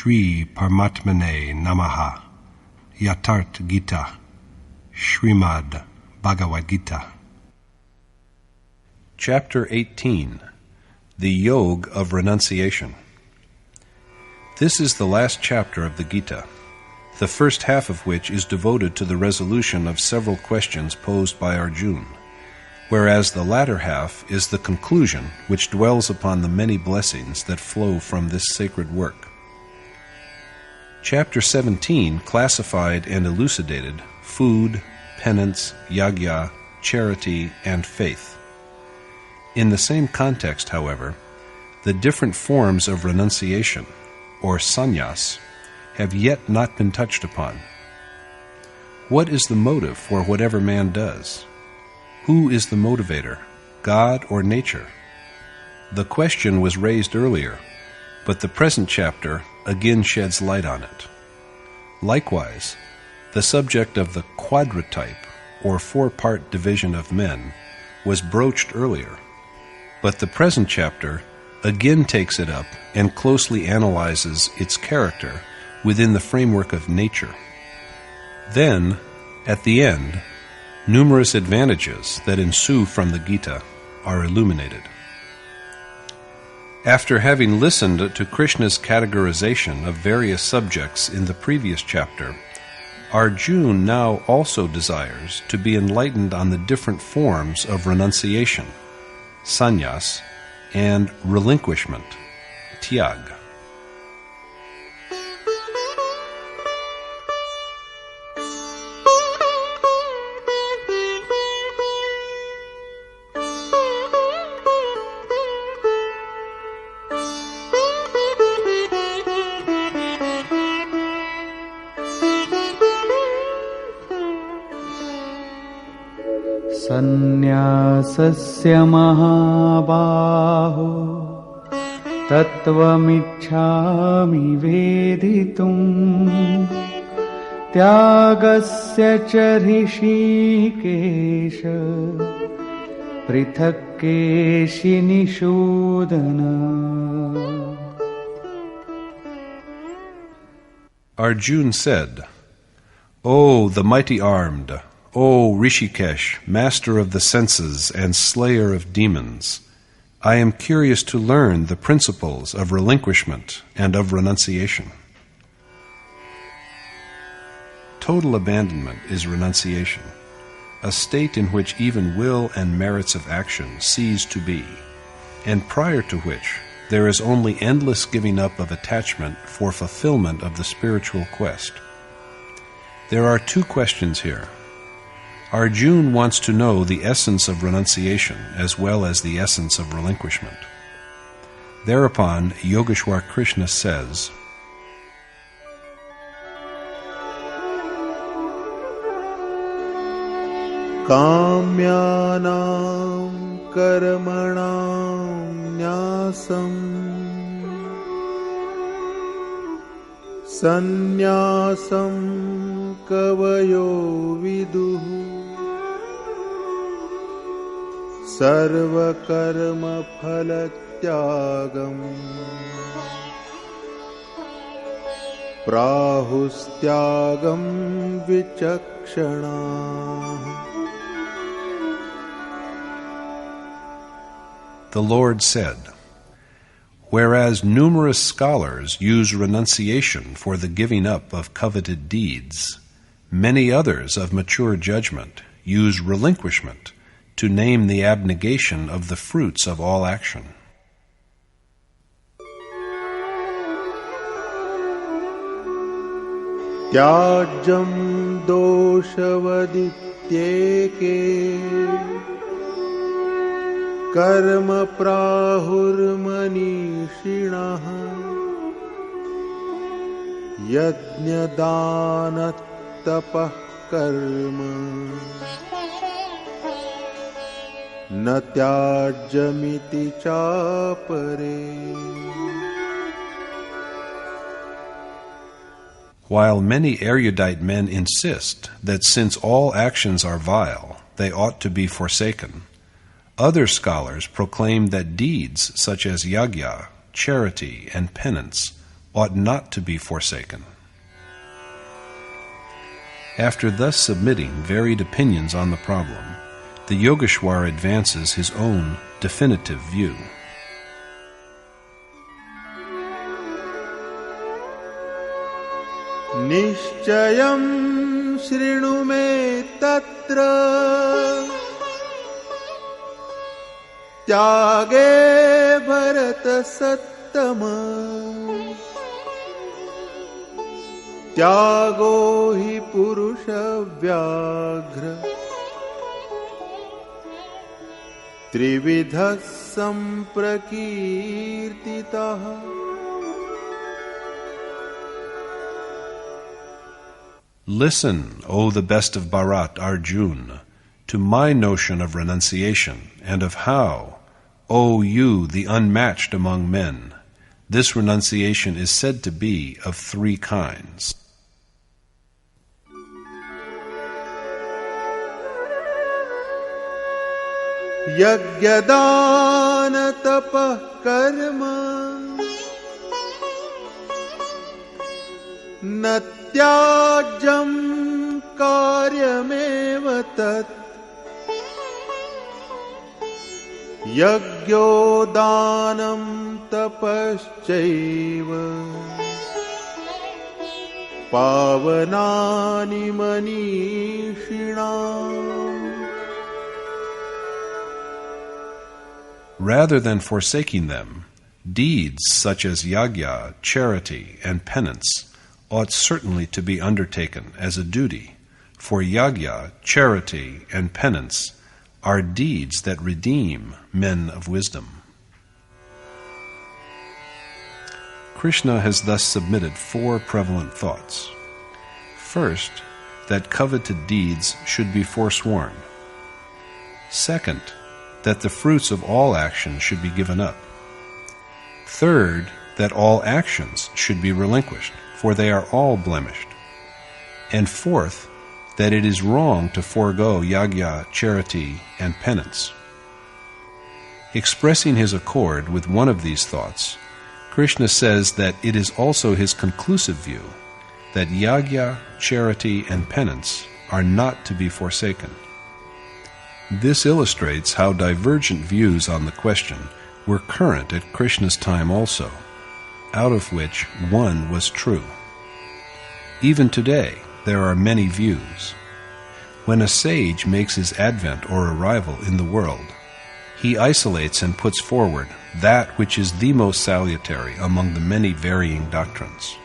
Shri Paramatmane Namaha. Yatart Gita. Srimad Bhagavad Gita. Chapter 18. The Yoga of Renunciation. This is the last chapter of the Gita, the first half of which is devoted to the resolution of several questions posed by Arjuna, whereas the latter half is the conclusion which dwells upon the many blessings that flow from this sacred work. Chapter 17 classified and elucidated food, penance, yajna, charity, and faith. In the same context, however, the different forms of renunciation, or sannyas, have yet not been touched upon. What is the motive for whatever man does? Who is the motivator, God or nature? The question was raised earlier, but the present chapter again sheds light on it. Likewise, the subject of the quadrotype, or four-part division of men, was broached earlier, but the present chapter again takes it up and closely analyzes its character within the framework of nature. Then, at the end, numerous advantages that ensue from the Gita are illuminated. After having listened to Krishna's categorization of various subjects in the previous chapter, Arjuna now also desires to be enlightened on the different forms of renunciation, sannyas, and relinquishment, tyag. Sannyasasya mahabaho tattvamichhami veditum tyagasya cha hrishikesha prithakkeshi nishodhana. Arjuna said, O the mighty-armed, O Rishikesh, master of the senses and slayer of demons, I am curious to learn the principles of relinquishment and of renunciation. Total abandonment is renunciation, a state in which even will and merits of action cease to be, and prior to which there is only endless giving up of attachment for fulfillment of the spiritual quest. There are two questions here. Arjuna wants to know the essence of renunciation as well as the essence of relinquishment. Thereupon, Yogeshwar Krishna says, Kamyanam karmanam nyasam sannyasam kavayo viduhu sarva karma phalatyagam prahustyagam vichakshana. The Lord said, whereas numerous scholars use renunciation for the giving up of coveted deeds, many others of mature judgment use relinquishment to name the abnegation of the fruits of all action. Tyajam doshavadityeke karma prahurmanishinaha yajna dana tapah karma na tyajamiti chapare. While many erudite men insist that since all actions are vile, they ought to be forsaken, other scholars proclaim that deeds such as yajna, charity, and penance ought not to be forsaken. After thus submitting varied opinions on the problem, the Yogeshwar advances his own definitive view. Nishchayam shrinu me tatra tyage bharata sattama tyago hi purusha vyaghra trividha samprakirtitaha. Listen, O the best of Bharat, Arjuna, to my notion of renunciation, and of how, O you, the unmatched among men, this renunciation is said to be of three kinds. Yajnadana tapah karma natyajam karyameva tat yajno danam tapaschaiva pavanani manishinam. Rather than forsaking them, deeds such as yagya, charity, and penance ought certainly to be undertaken as a duty, for yagya, charity, and penance are deeds that redeem men of wisdom. Krishna has thus submitted four prevalent thoughts. First, that coveted deeds should be forsworn. Second, that the fruits of all actions should be given up. Third, that all actions should be relinquished, for they are all blemished. And fourth, that it is wrong to forego yagya, charity, and penance. Expressing his accord with one of these thoughts, Krishna says that it is also his conclusive view that yagya, charity, and penance are not to be forsaken. This illustrates how divergent views on the question were current at Krishna's time also, out of which one was true. Even today, there are many views. When a sage makes his advent or arrival in the world, he isolates and puts forward that which is the most salutary among the many varying doctrines.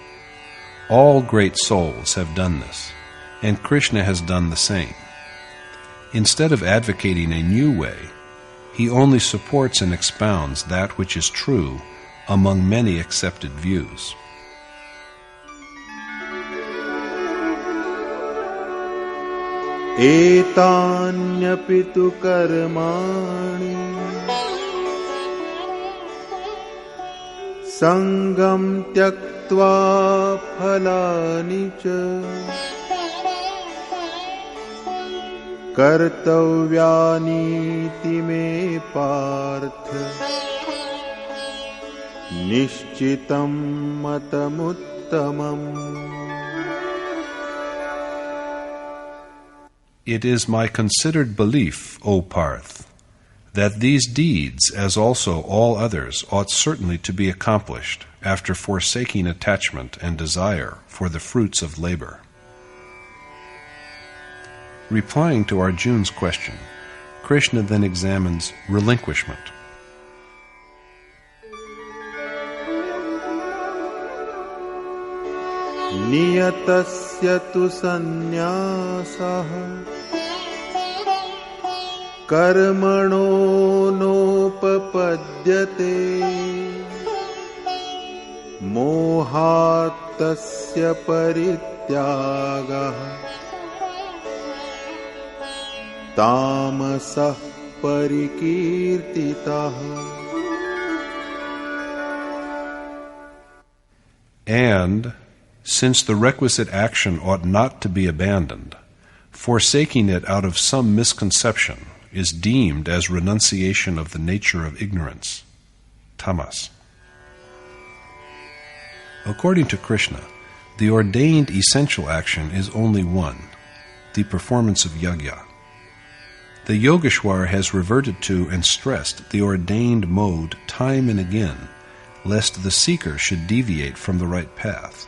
All great souls have done this, and Krishna has done the same. Instead of advocating a new way, he only supports and expounds that which is true among many accepted views. Etanyapi tu karmani sangam tyaktva phalani cha kartavyani me partha nishchitam matamuttamam. It is my considered belief, O Parth, that these deeds, as also all others, ought certainly to be accomplished after forsaking attachment and desire for the fruits of labor. Replying to Arjuna's question, Krishna then examines relinquishment. Niyatasya tu sannyasah karmano nopapadyate mohatasya parityagah tamasah parikirtitah. And, since the requisite action ought not to be abandoned, forsaking it out of some misconception is deemed as renunciation of the nature of ignorance, tamas. According to Krishna, the ordained essential action is only one, the performance of yajna. The Yogeshwar has reverted to and stressed the ordained mode time and again, lest the seeker should deviate from the right path.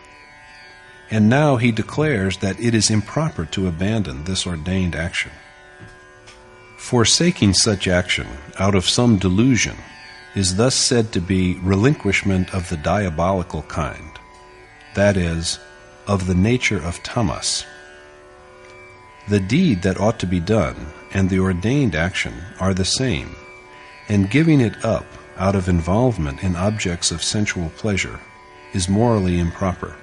And now he declares that it is improper to abandon this ordained action. Forsaking such action out of some delusion is thus said to be relinquishment of the diabolical kind, that is, of the nature of tamas. The deed that ought to be done and the ordained action are the same, and giving it up out of involvement in objects of sensual pleasure is morally improper.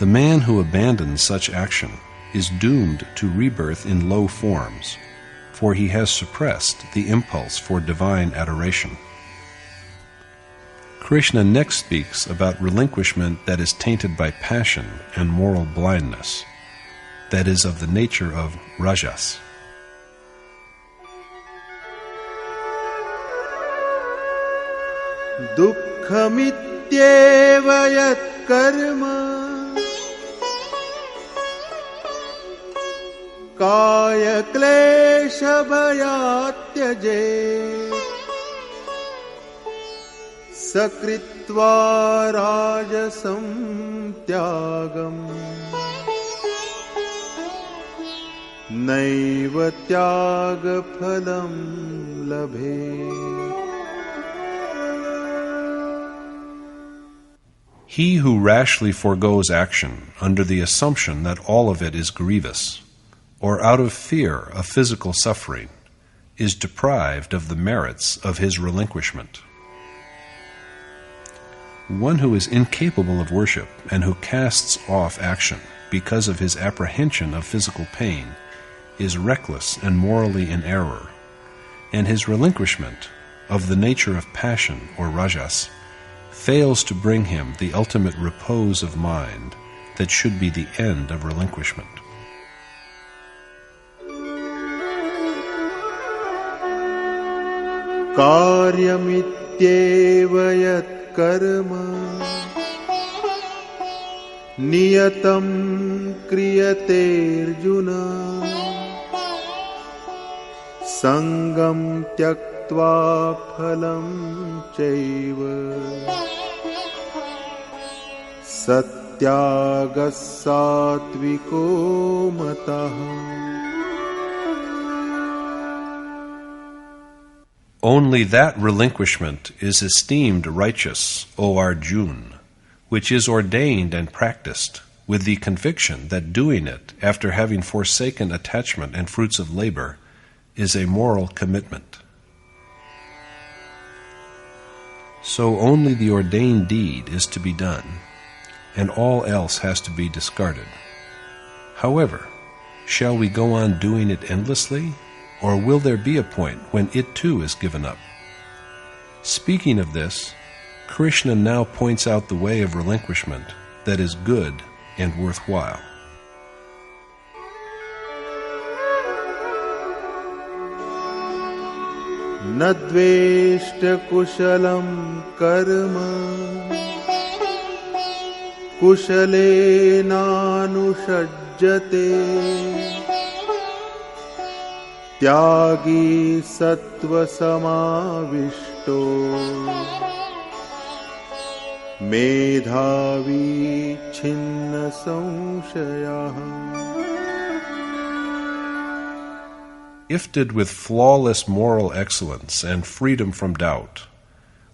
The man who abandons such action is doomed to rebirth in low forms, for he has suppressed the impulse for divine adoration. Krishna next speaks about relinquishment that is tainted by passion and moral blindness, that is of the nature of rajas. Dukkhamityeva yat karma kaya klesha bhayatyaje sakritva rajasam tyagam naiva tyaga phalam labhe. He who rashly forgoes action under the assumption that all of it is grievous, or out of fear of physical suffering, is deprived of the merits of his relinquishment. One who is incapable of worship and who casts off action because of his apprehension of physical pain is reckless and morally in error, and his relinquishment of the nature of passion or rajas fails to bring him the ultimate repose of mind that should be the end of relinquishment. Karyamityeva yat karma niyatam kriyate arjuna sangam tyaktva phalam chaiva satyagas satviko mataha. Only that relinquishment is esteemed righteous, O Arjun, which is ordained and practiced with the conviction that doing it after having forsaken attachment and fruits of labor is a moral commitment. So only the ordained deed is to be done, and all else has to be discarded. However, shall we go on doing it endlessly? Or will there be a point when it too is given up? Speaking of this, Krishna now points out the way of relinquishment that is good and worthwhile. Nadveshta kushalam karma kushalena anushajjate tyagi sattva samavishto medhavi chinna samshayah. Gifted with flawless moral excellence and freedom from doubt,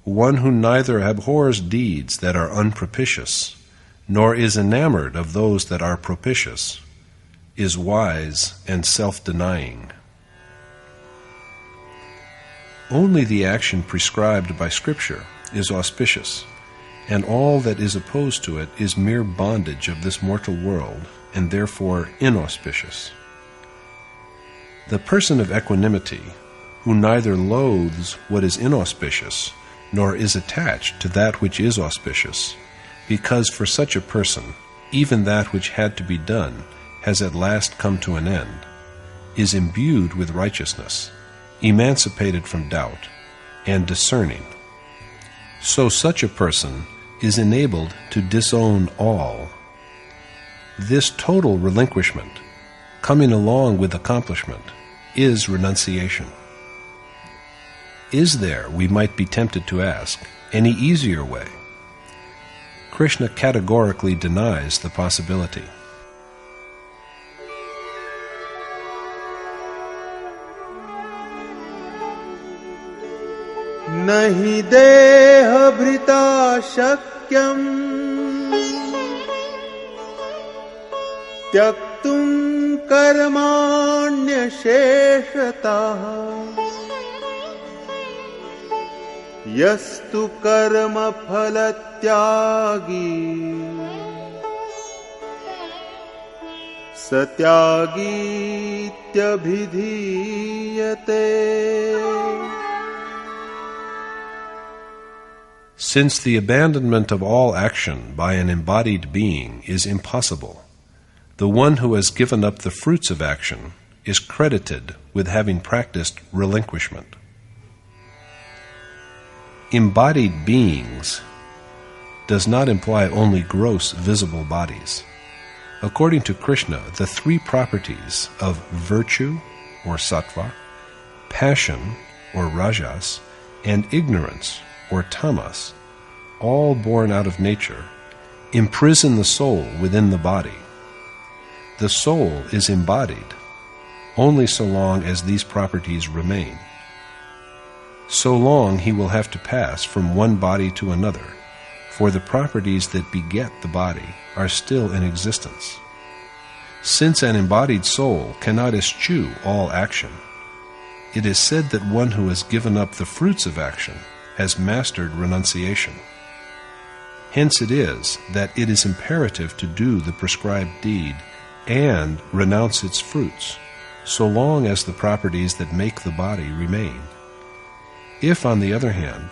one who neither abhors deeds that are unpropitious, nor is enamored of those that are propitious, is wise and self-denying. Only the action prescribed by Scripture is auspicious, and all that is opposed to it is mere bondage of this mortal world, and therefore inauspicious. The person of equanimity, who neither loathes what is inauspicious, nor is attached to that which is auspicious, because for such a person, even that which had to be done has at last come to an end, is imbued with righteousness, emancipated from doubt, and discerning. So such a person is enabled to disown all. This total relinquishment, coming along with accomplishment, is renunciation. Is there, we might be tempted to ask, any easier way? Krishna categorically denies the possibility. Nahi deha bhrita shakyam tyaktum karmanya sheshatah yastu karma phalatyagi satyagityavidhiyate. Since the abandonment of all action by an embodied being is impossible, the one who has given up the fruits of action is credited with having practiced relinquishment. Embodied beings does not imply only gross visible bodies. According to Krishna, the three properties of virtue, or sattva, passion, or rajas, and ignorance, or tamas, all born out of nature, imprison the soul within the body. The soul is embodied only so long as these properties remain. So long he will have to pass from one body to another, for the properties that beget the body are still in existence. Since an embodied soul cannot eschew all action, it is said that one who has given up the fruits of action has mastered renunciation. Hence it is that it is imperative to do the prescribed deed and renounce its fruits, so long as the properties that make the body remain. If, on the other hand,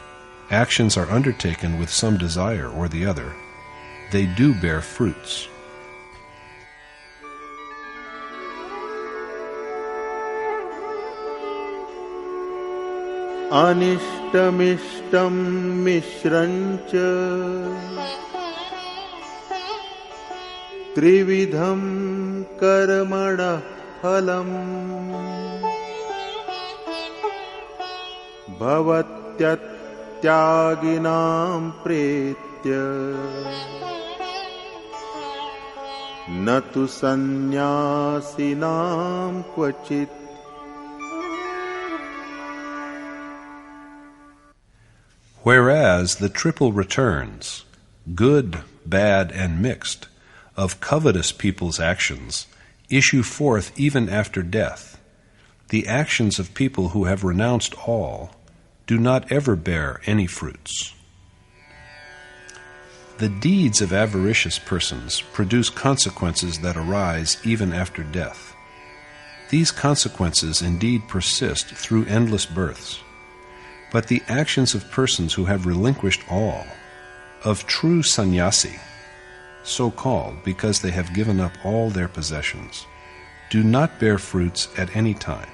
actions are undertaken with some desire or the other, they do bear fruits. Anishtamishtam mishrancha trividham karmana phalam bhavatyattyaginam pretya natu sannyasinam kvachit. Whereas the triple returns, good, bad, and mixed, of covetous people's actions issue forth even after death, the actions of people who have renounced all do not ever bear any fruits. The deeds of avaricious persons produce consequences that arise even after death. These consequences indeed persist through endless births. But the actions of persons who have relinquished all, of true sannyasi, so called because they have given up all their possessions, do not bear fruits at any time.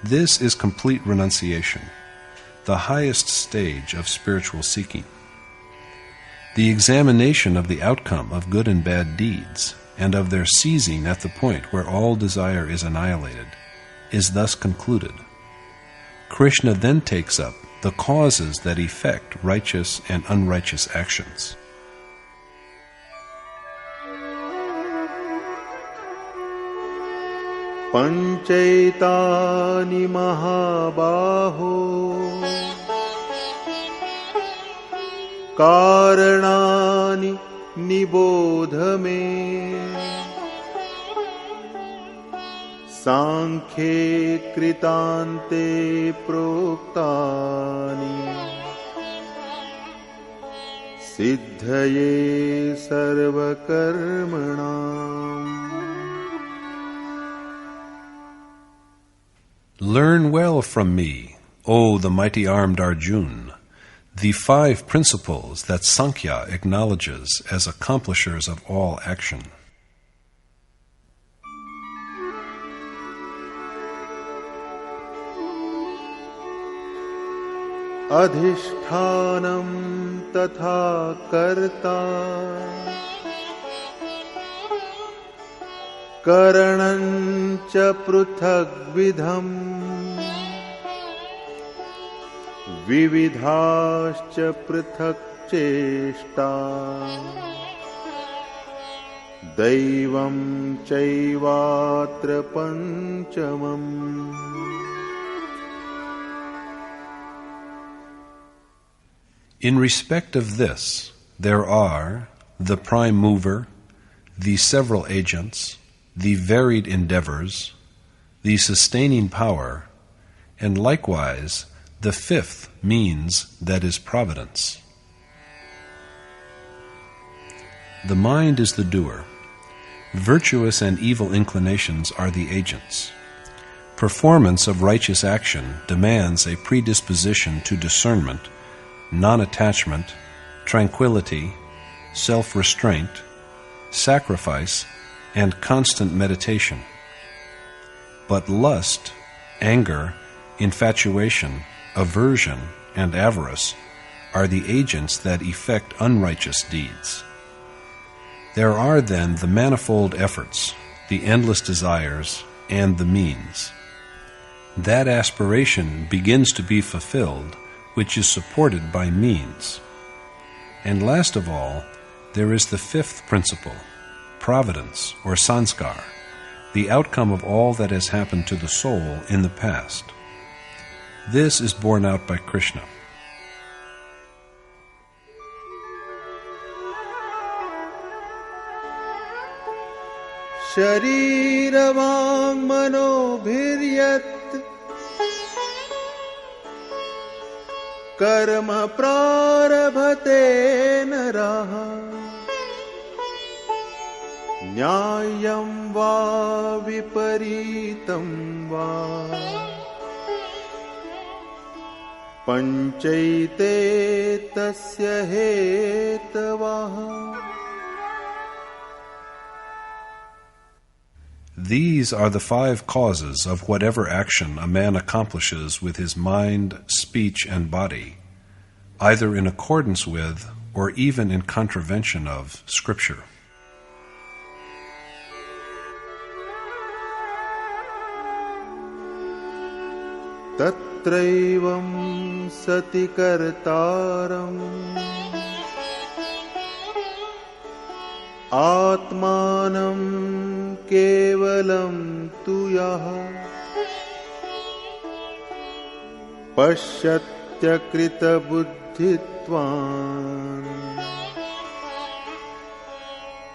This is complete renunciation, the highest stage of spiritual seeking. The examination of the outcome of good and bad deeds, and of their ceasing at the point where all desire is annihilated, is thus concluded. Krishna then takes up the causes that effect righteous and unrighteous actions. Panchaitani mahabaho karanani nibodhame Sankhye kritante proktani siddhaye sarva karmanam. Learn well from me, O the mighty-armed Arjun, the 5 principles that Sankhya acknowledges as accomplishers of all action. अधिष्ठानं तथा कर्ता करणं च पृथग्विधम् विविधाश्च पृथक् चेष्टा दैवं चैवात्र पंचमम्. In respect of this, there are the prime mover, the several agents, the varied endeavors, the sustaining power, and likewise the fifth means, that is providence. The mind is the doer. Virtuous and evil inclinations are the agents. Performance of righteous action demands a predisposition to discernment, non-attachment, tranquility, self-restraint, sacrifice, and constant meditation. But lust, anger, infatuation, aversion, and avarice are the agents that effect unrighteous deeds. There are then the manifold efforts, the endless desires, and the means. That aspiration begins to be fulfilled which is supported by means. And last of all, there is the fifth principle, providence or sanskar, the outcome of all that has happened to the soul in the past. This is borne out by Krishna. शरीरवाङ् मनोभिर्यत् कर्म प्रारभते नरः न्यायं वा विपरीतं वा पञ्चैते तस्य हेतवः. These are the five causes of whatever action a man accomplishes with his mind, speech, and body, either in accordance with or even in contravention of Scripture. Tatraivam sati kartaram atmanam kevalam tu yaha pashyatya krita buddhitvan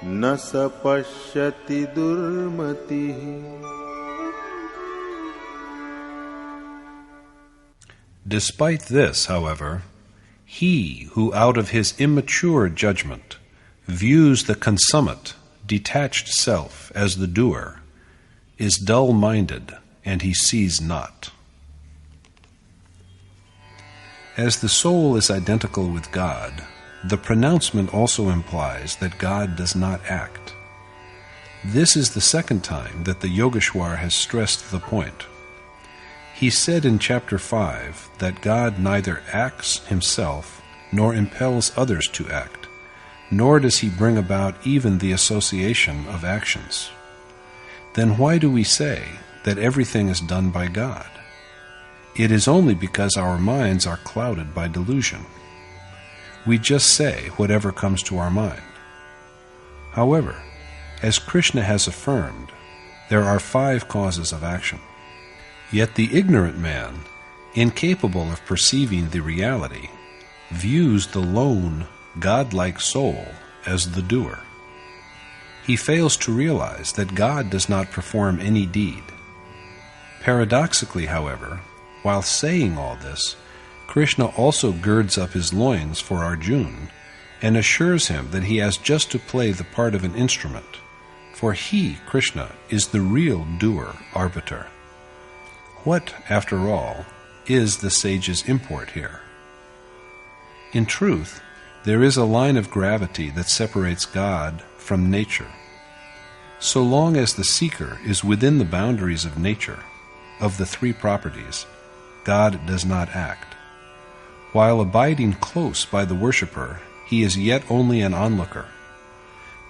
na sa pashyati durmatihi. Despite this, however, he who out of his immature judgment views the consummate, detached self as the doer, is dull-minded, and he sees not. As the soul is identical with God, the pronouncement also implies that God does not act. This is the second time that the Yogeshwar has stressed the point. He said in chapter 5 that God neither acts himself nor impels others to act, nor does he bring about even the association of actions. Then why do we say that everything is done by God? It is only because our minds are clouded by delusion. We just say whatever comes to our mind. However, as Krishna has affirmed, there are 5 causes of action. Yet the ignorant man, incapable of perceiving the reality, views the lone, godlike soul as the doer. He fails to realize that God does not perform any deed. Paradoxically, however, while saying all this, Krishna also girds up his loins for Arjuna and assures him that he has just to play the part of an instrument, for he, Krishna, is the real doer, arbiter. What, after all, is the sage's import here? In truth, there is a line of gravity that separates God from nature. So long as the seeker is within the boundaries of nature, of the 3 properties, God does not act. While abiding close by the worshipper, he is yet only an onlooker.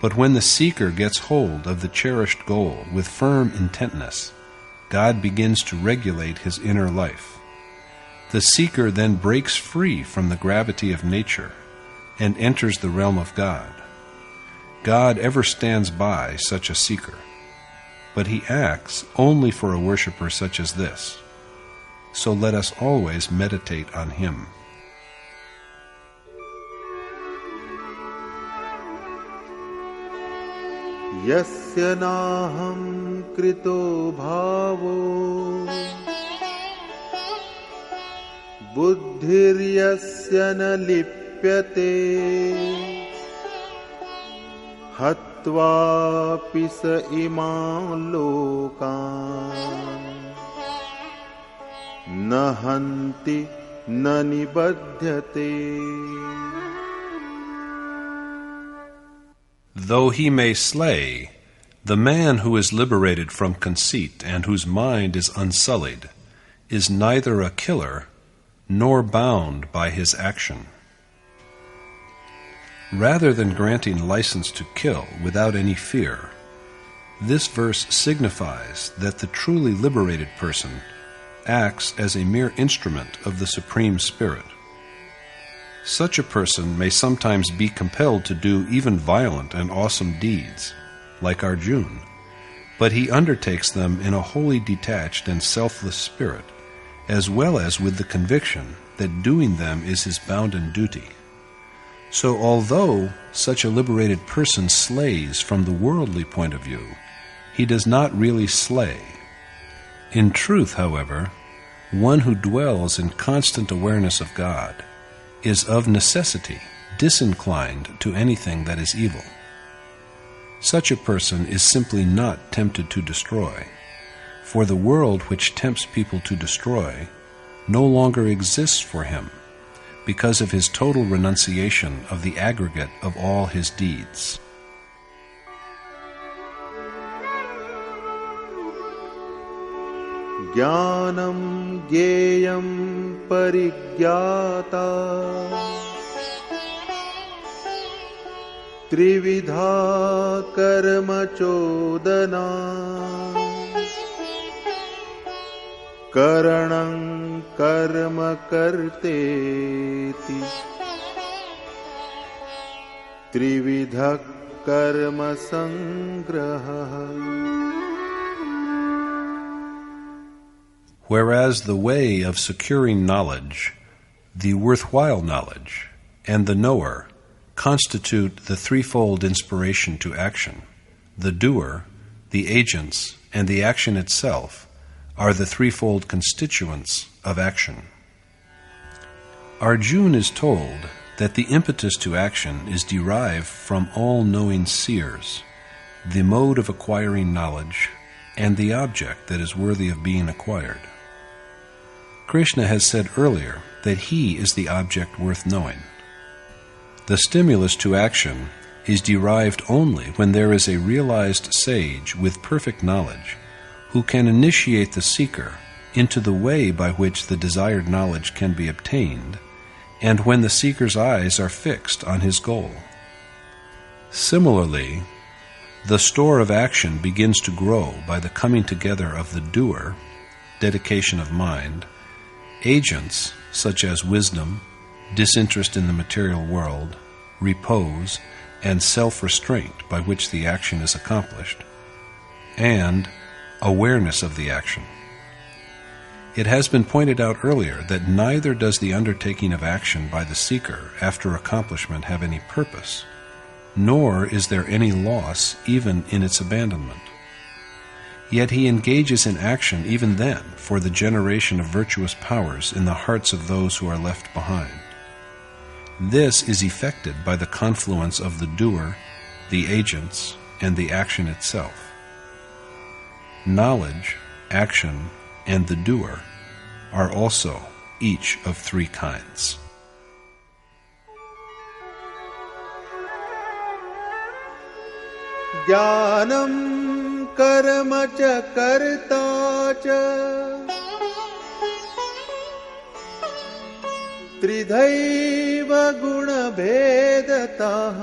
But when the seeker gets hold of the cherished goal with firm intentness, God begins to regulate his inner life. The seeker then breaks free from the gravity of nature and enters the realm of God. God ever stands by such a seeker, but he acts only for a worshipper such as this. So let us always meditate on him. यस्य नाहं कृतो भावो बुद्धिर्यस्य न लिप्यते हत्वापि स इमान् लोकान् न हन्ति न निबध्यते. Though he may slay, the man who is liberated from conceit and whose mind is unsullied is neither a killer nor bound by his action. Rather than granting license to kill without any fear, this verse signifies that the truly liberated person acts as a mere instrument of the Supreme Spirit. Such a person may sometimes be compelled to do even violent and awesome deeds, like Arjuna, but he undertakes them in a wholly detached and selfless spirit, as well as with the conviction that doing them is his bounden duty. So although such a liberated person slays from the worldly point of view, he does not really slay. In truth, however, one who dwells in constant awareness of God is of necessity disinclined to anything that is evil. Such a person is simply not tempted to destroy, for the world which tempts people to destroy no longer exists for him because of his total renunciation of the aggregate of all his deeds. Jnanam gyeyam parigyata trividha karma chodana karanam karma karteti trividha karma sangraha. Whereas the way of securing knowledge, the worthwhile knowledge, and the knower constitute the threefold inspiration to action, the doer, the agents, and the action itself are the threefold constituents of action. Arjuna is told that the impetus to action is derived from all-knowing seers, the mode of acquiring knowledge, and the object that is worthy of being acquired. Krishna has said earlier that he is the object worth knowing. The stimulus to action is derived only when there is a realized sage with perfect knowledge who can initiate the seeker into the way by which the desired knowledge can be obtained, and when the seeker's eyes are fixed on his goal. Similarly, the store of action begins to grow by the coming together of the doer, dedication of mind, agents such as wisdom, disinterest in the material world, repose, and self-restraint by which the action is accomplished, and awareness of the action. It has been pointed out earlier that neither does the undertaking of action by the seeker after accomplishment have any purpose, nor is there any loss even in its abandonment. Yet he engages in action even then for the generation of virtuous powers in the hearts of those who are left behind. This is effected by the confluence of the doer, the agents, and the action itself. Knowledge, action, and the doer are also each of three kinds. Jnanam karma cha karta cha त्रिधैव गुणभेदतः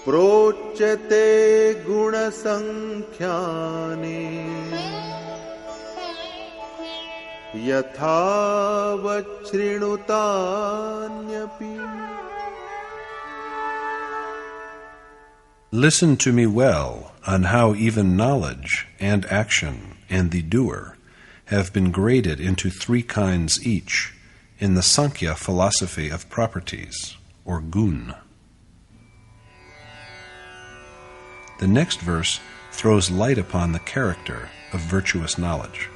प्रोच्यते गुणसंख्याने यथावच्छृणुतान्यपि. Listen to me well on how even knowledge and action and the doer have been graded into three kinds each in the Sankhya philosophy of properties, or gun. The next verse throws light upon the character of virtuous knowledge.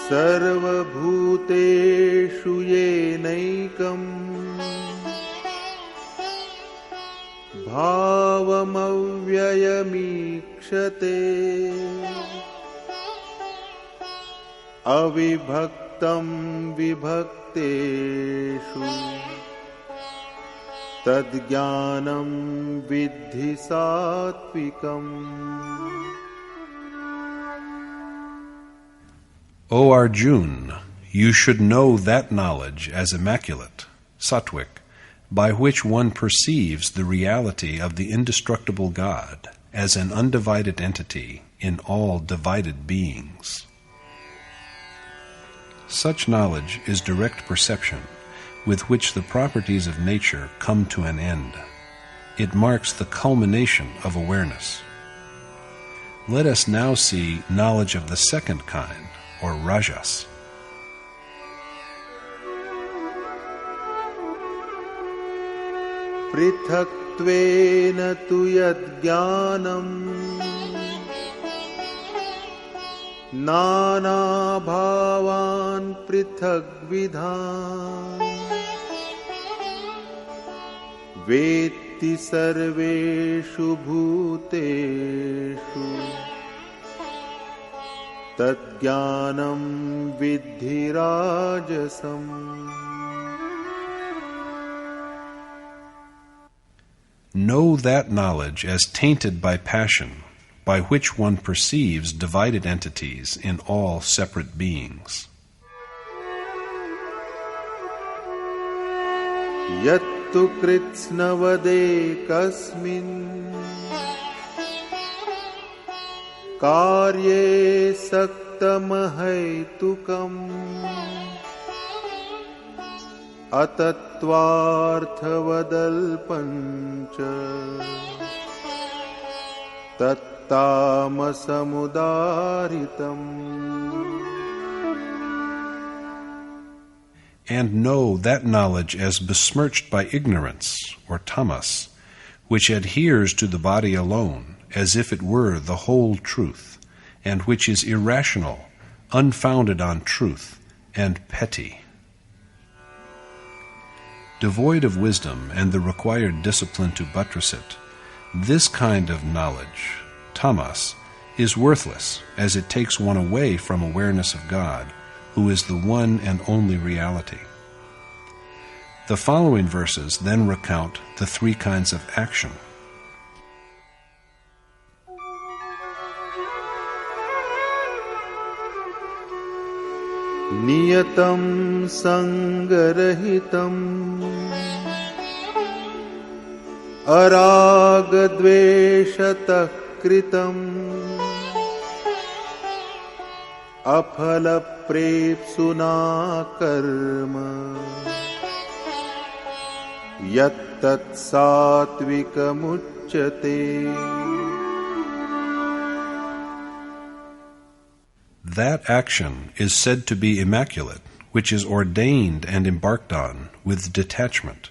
सर्वभूतेषु येनैकम् भावमव्ययमीक्षते अविभक्तं विभक्तेषु तद्ज्ञानं विद्धि सात्विकम्. O Arjun, you should know that knowledge as immaculate, sattvic, by which one perceives the reality of the indestructible God as an undivided entity in all divided beings. Such knowledge is direct perception, with which the properties of nature come to an end. It marks the culmination of awareness. Let us now see knowledge of the second kind, or rajas. पृथक्त्वेन तु यद्ज्ञानम् नानाभावान् पृथग्विधान् वेत्ति सर्वेषु भूतेषु तद्ज्ञानं विद्धि राजसम्. Know that knowledge as tainted by passion, by which one perceives divided entities in all separate beings. Yattu kritsnavadekasmin कार्ये सक्तमहैतुकम् अतत्त्वार्थवदल्पञ्च तत्तामसमुदारितम्. And know that knowledge as besmirched by ignorance, or tamas, which adheres to the body alone, as if it were the whole truth, and which is irrational, unfounded on truth, and petty. Devoid of wisdom and the required discipline to buttress it, this kind of knowledge, tamas, is worthless, as it takes one away from awareness of God, who is the one and only reality. The following verses then recount the three kinds of action. नियतं संगरहितम् अरागद्वेषतः कृतम् अफलप्रेप्सुना कर्म यत्तत् सात्विकमुच्यते. That action is said to be immaculate, which is ordained and embarked on with detachment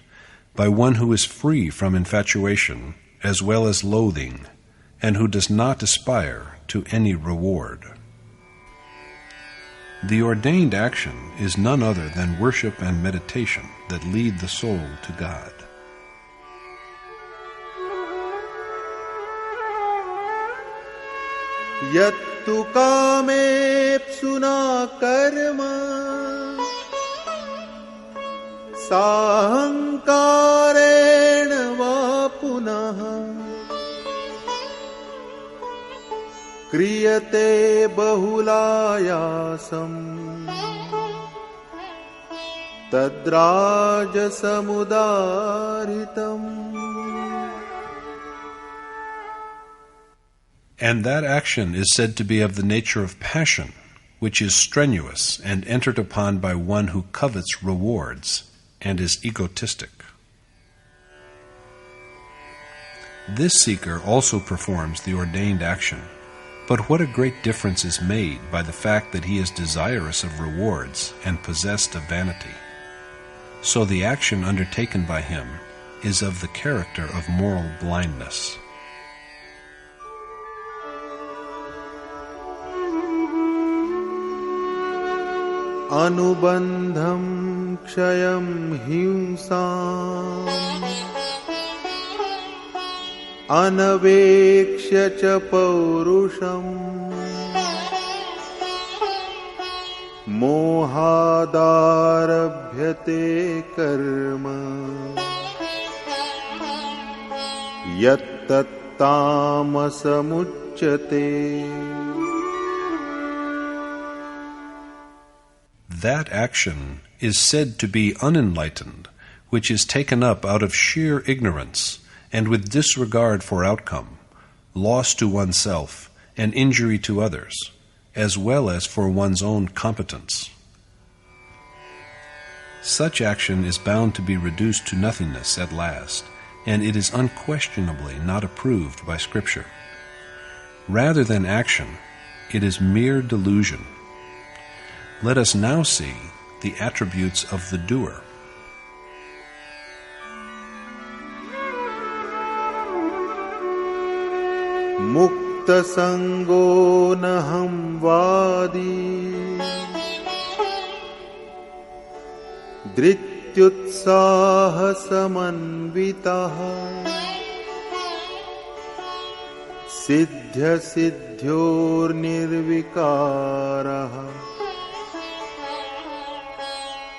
by one who is free from infatuation as well as loathing, and who does not aspire to any reward. The ordained action is none other than worship and meditation that lead the soul to God. यत्तु कामेप्सुना कर्म साहंकारेण वा पुनः क्रियते बहुलायासम् तद्राजसमुदारितम्. And that action is said to be of the nature of passion, which is strenuous and entered upon by one who covets rewards and is egotistic. This seeker also performs the ordained action, but what a great difference is made by the fact that he is desirous of rewards and possessed of vanity. So the action undertaken by him is of the character of moral blindness. Anubandham kshayam himsam anavekshya cha paurusham mohadarabhyate karma yattattamasamuchyate. That action is said to be unenlightened, which is taken up out of sheer ignorance and with disregard for outcome, loss to oneself and injury to others, as well as for one's own competence. Such action is bound to be reduced to nothingness at last, and it is unquestionably not approved by Scripture. Rather than action, it is mere delusion. Let us now see the attributes of the doer. Mukta sango naham vadi drityutsaha samanvitaha siddhya siddhyor nirvikaraha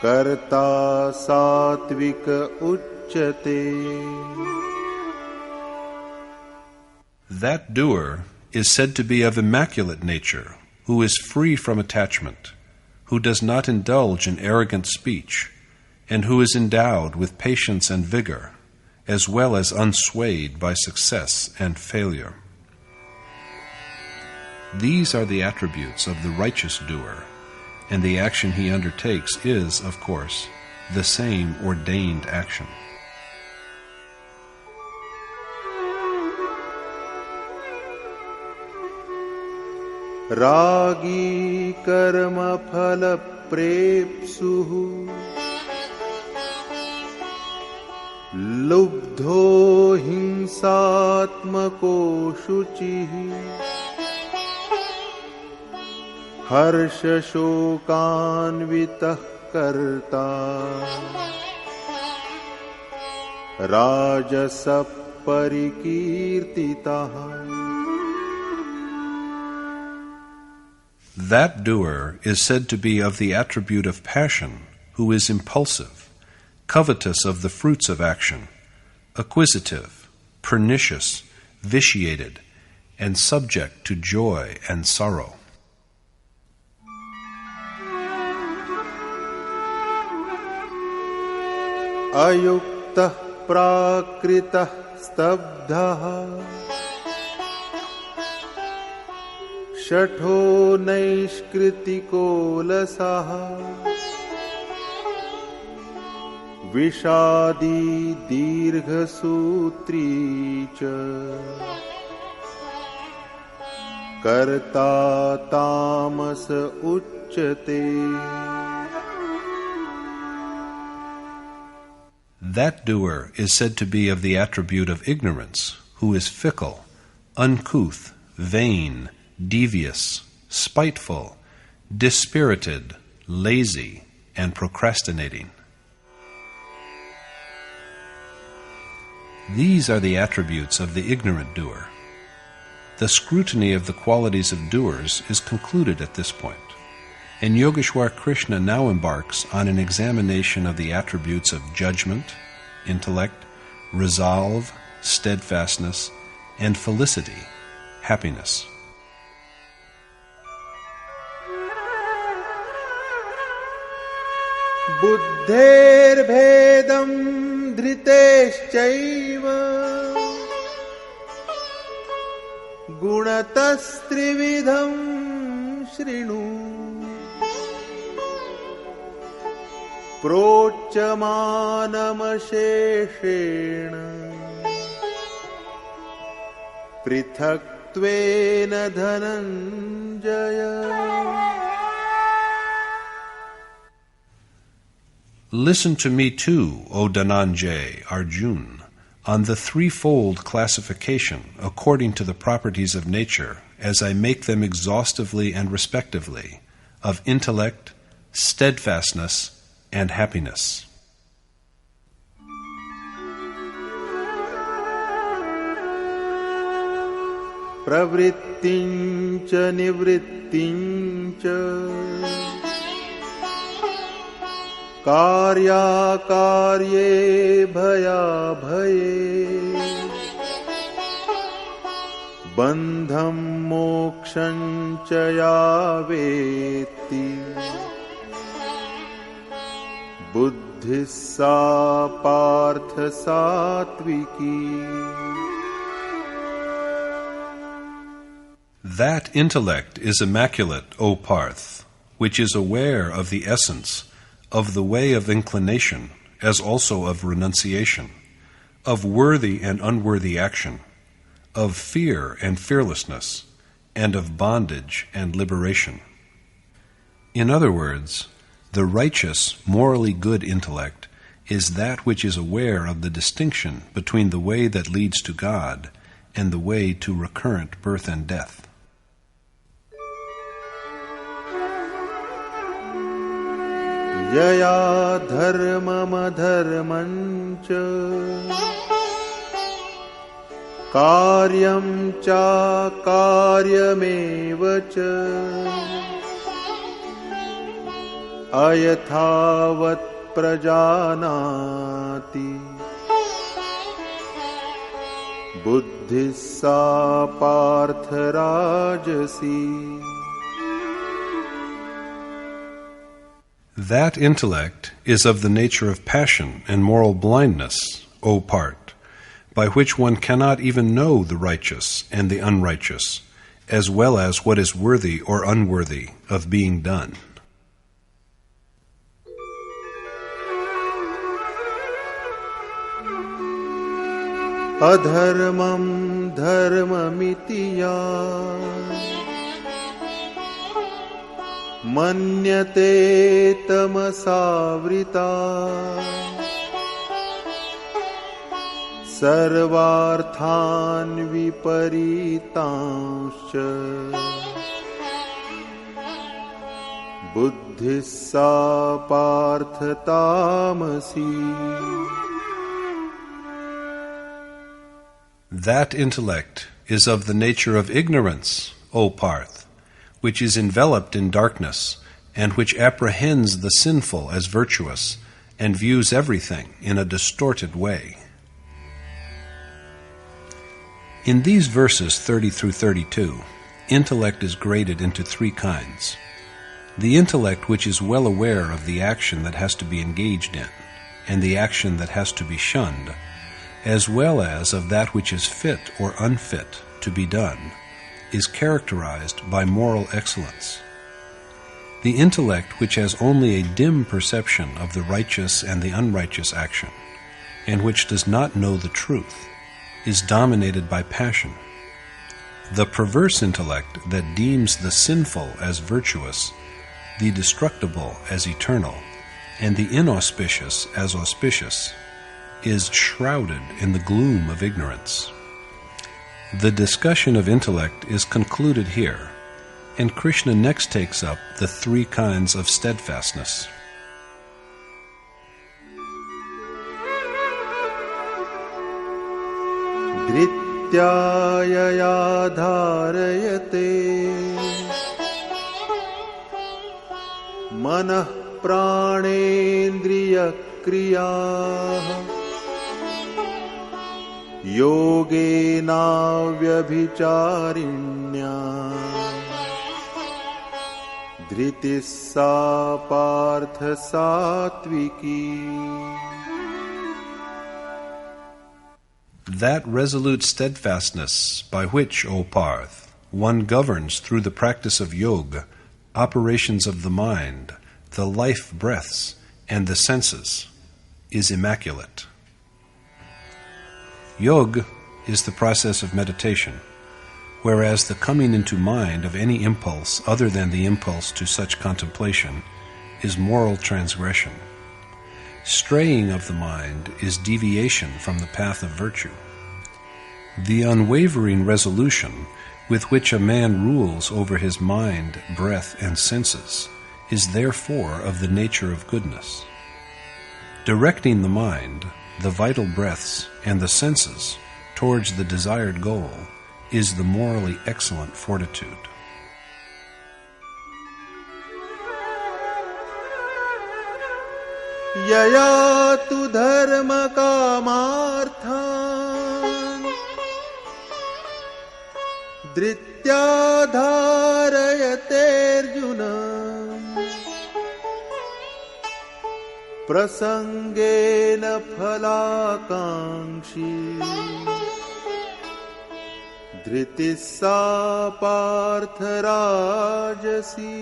karta satvika uchyate. That doer is said to be of immaculate nature, who is free from attachment, who does not indulge in arrogant speech, and who is endowed with patience and vigor, as well as unswayed by success and failure. These are the attributes of the righteous doer, and the action he undertakes is, of course, the same ordained action. Ragi karma phala prepsuhu lubdho hingsatmako shuchihi harsha shokanvitah karta rajasa parikirtitah. That doer is said to be of the attribute of passion, who is impulsive, covetous of the fruits of action, acquisitive, pernicious, vitiated, and subject to joy and sorrow. Ayuktah prakritah stabdhaha Shatho naishkritiko lasaha Vishadi dirgha sutri cha Karta tamas uchyate. That doer is said to be of the attribute of ignorance, who is fickle, uncouth, vain, devious, spiteful, dispirited, lazy, and procrastinating. These are the attributes of the ignorant doer. The scrutiny of the qualities of doers is concluded at this point, and Yogeshwar Krishna now embarks on an examination of the attributes of judgment, intellect, resolve, steadfastness, and felicity, happiness. ยะถาพุริสาสะเทวะมนุษย์สานัง สานัง สัพพะปุเรนตุสังกปา จันโท ปนรโส ยะถามณีโชติรโส Happiness. बुद्धेर्भेदं धृतेश्चैव गुणतस्त्रिविधं शृणु प्रोच्यमानमशेषेण पृथक्त्वेन Dhananjay. Listen to me too, O Dhananjay, Arjun, on the threefold classification according to the properties of nature, as I make them exhaustively and respectively, of intellect, steadfastness, and happiness. प्रवृत्तिञ्च निवृत्तिञ्च कार्याकार्ये भयाभये बन्धं मोक्षं च या वेत्ति बुद्धिः सा पार्थ सात्विकी. That intellect is immaculate, O Parth, which is aware of the essence, of the way of inclination, as also of renunciation, of worthy and unworthy action, of fear and fearlessness, and of bondage and liberation. In other words, the righteous, morally good intellect is that which is aware of the distinction between the way that leads to God and the way to recurrent birth and death. यया धर्ममधर्मं च कार्यं चाकार्यमेव च अयथावत् प्रजानाति बुद्धिः सा पार्थ राजसी. That intellect is of the nature of passion and moral blindness, O Part, by which one cannot even know the righteous and the unrighteous, as well as what is worthy or unworthy of being done. Adharmam dharmamitiya मन्यते तमसावृता सर्वार्थान् विपरीतांश्च बुद्धिः सा पार्थ तामसी. That intellect is of the nature of ignorance, O Parth, which is enveloped in darkness, and which apprehends the sinful as virtuous, and views everything in a distorted way. In these verses 30 through 32, intellect is graded into three kinds. The intellect which is well aware of the action that has to be engaged in, and the action that has to be shunned, as well as of that which is fit or unfit to be done, is characterized by moral excellence. The intellect which has only a dim perception of the righteous and the unrighteous action, and which does not know the truth, is dominated by passion. The perverse intellect that deems the sinful as virtuous, the destructible as eternal, and the inauspicious as auspicious, is shrouded in the gloom of ignorance. The discussion of intellect is concluded here, and Krishna next takes up the three kinds of steadfastness. धृत्यायया धारयते मनः प्राणेन्द्रियक्रियाः योगेनाव्यभिचारिण्या धृतिः सा पार्थ सात्विकी. That resolute steadfastness by which, O Parth, one governs through the practice of yoga, operations of the mind, the life breaths, and the senses, is immaculate. Yoga is the process of meditation, whereas the coming into mind of any impulse other than the impulse to such contemplation is moral transgression. Straying of the mind is deviation from the path of virtue. The unwavering resolution with which a man rules over his mind, breath, and senses is therefore of the nature of goodness. Directing the mind, the vital breaths, and the senses towards the desired goal is the morally excellent fortitude. यया तु धर्म कामार्थान् धृत्या धारयतेऽर्जुन प्रसंगेन फलाकांक्षी धृतिः सा पार्थ राजसी.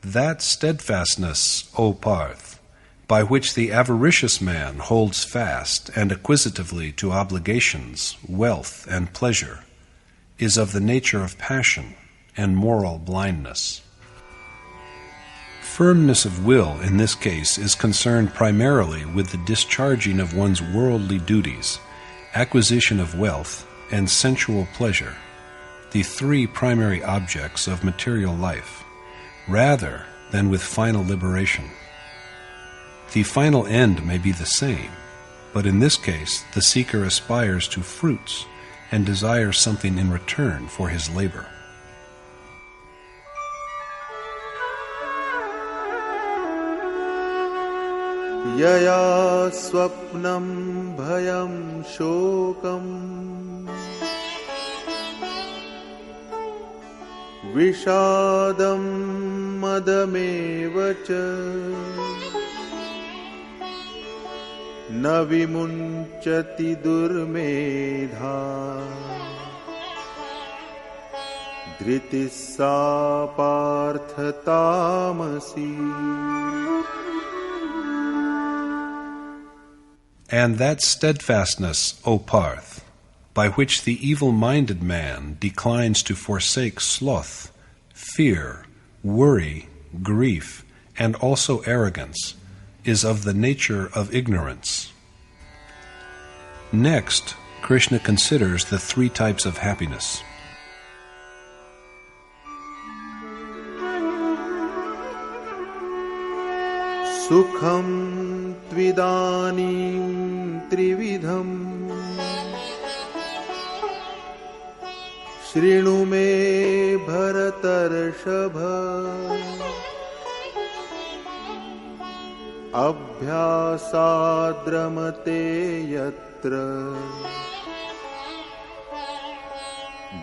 That steadfastness, O Parth, by which the avaricious man holds fast and acquisitively to obligations, wealth, and pleasure, is of the nature of passion and moral blindness. Firmness of will in this case is concerned primarily with the discharging of one's worldly duties, acquisition of wealth, and sensual pleasure, the three primary objects of material life, rather than with final liberation. The final end may be the same, but in this case the seeker aspires to fruits and desires something in return for his labor. यया स्वप्नं भयं शोकम् विषादं मदमेव च न विमुञ्चति दुर्मेधा धृतिः सा पार्थ तामसी. And that steadfastness, O Parth, by which the evil-minded man declines to forsake sloth, fear, worry, grief, and also arrogance, is of the nature of ignorance. Next, Krishna considers the three types of happiness. Sukham tvidanim trividham Shrinu me bharatarshava Abhyasadramate yatra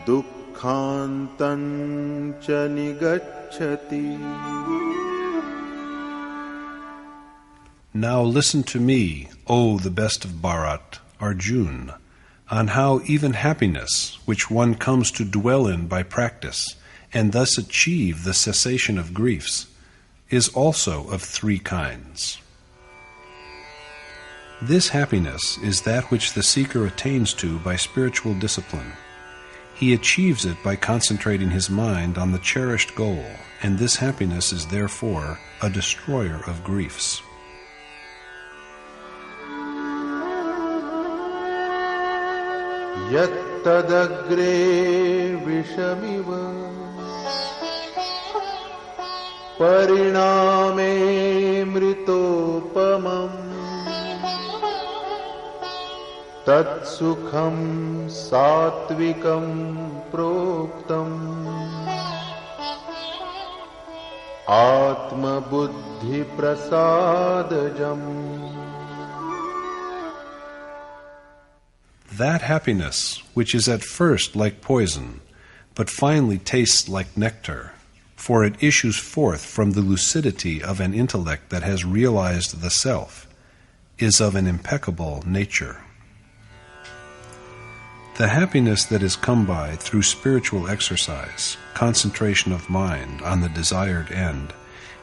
Dukkhantan cha nigacchati. Now listen to me, O the best of Bharat, Arjun, on how even happiness, which one comes to dwell in by practice, and thus achieve the cessation of griefs, is also of three kinds. This happiness is that which the seeker attains to by spiritual discipline. He achieves it by concentrating his mind on the cherished goal, and this happiness is therefore a destroyer of griefs. Yattadagre vishamiva pariname mritopamam tatsukham satvikam proktam atma buddhi prasadajam. That happiness, which is at first like poison, but finally tastes like nectar, for it issues forth from the lucidity of an intellect that has realized the self, is of an impeccable nature. The happiness that is come by through spiritual exercise, concentration of mind on the desired end,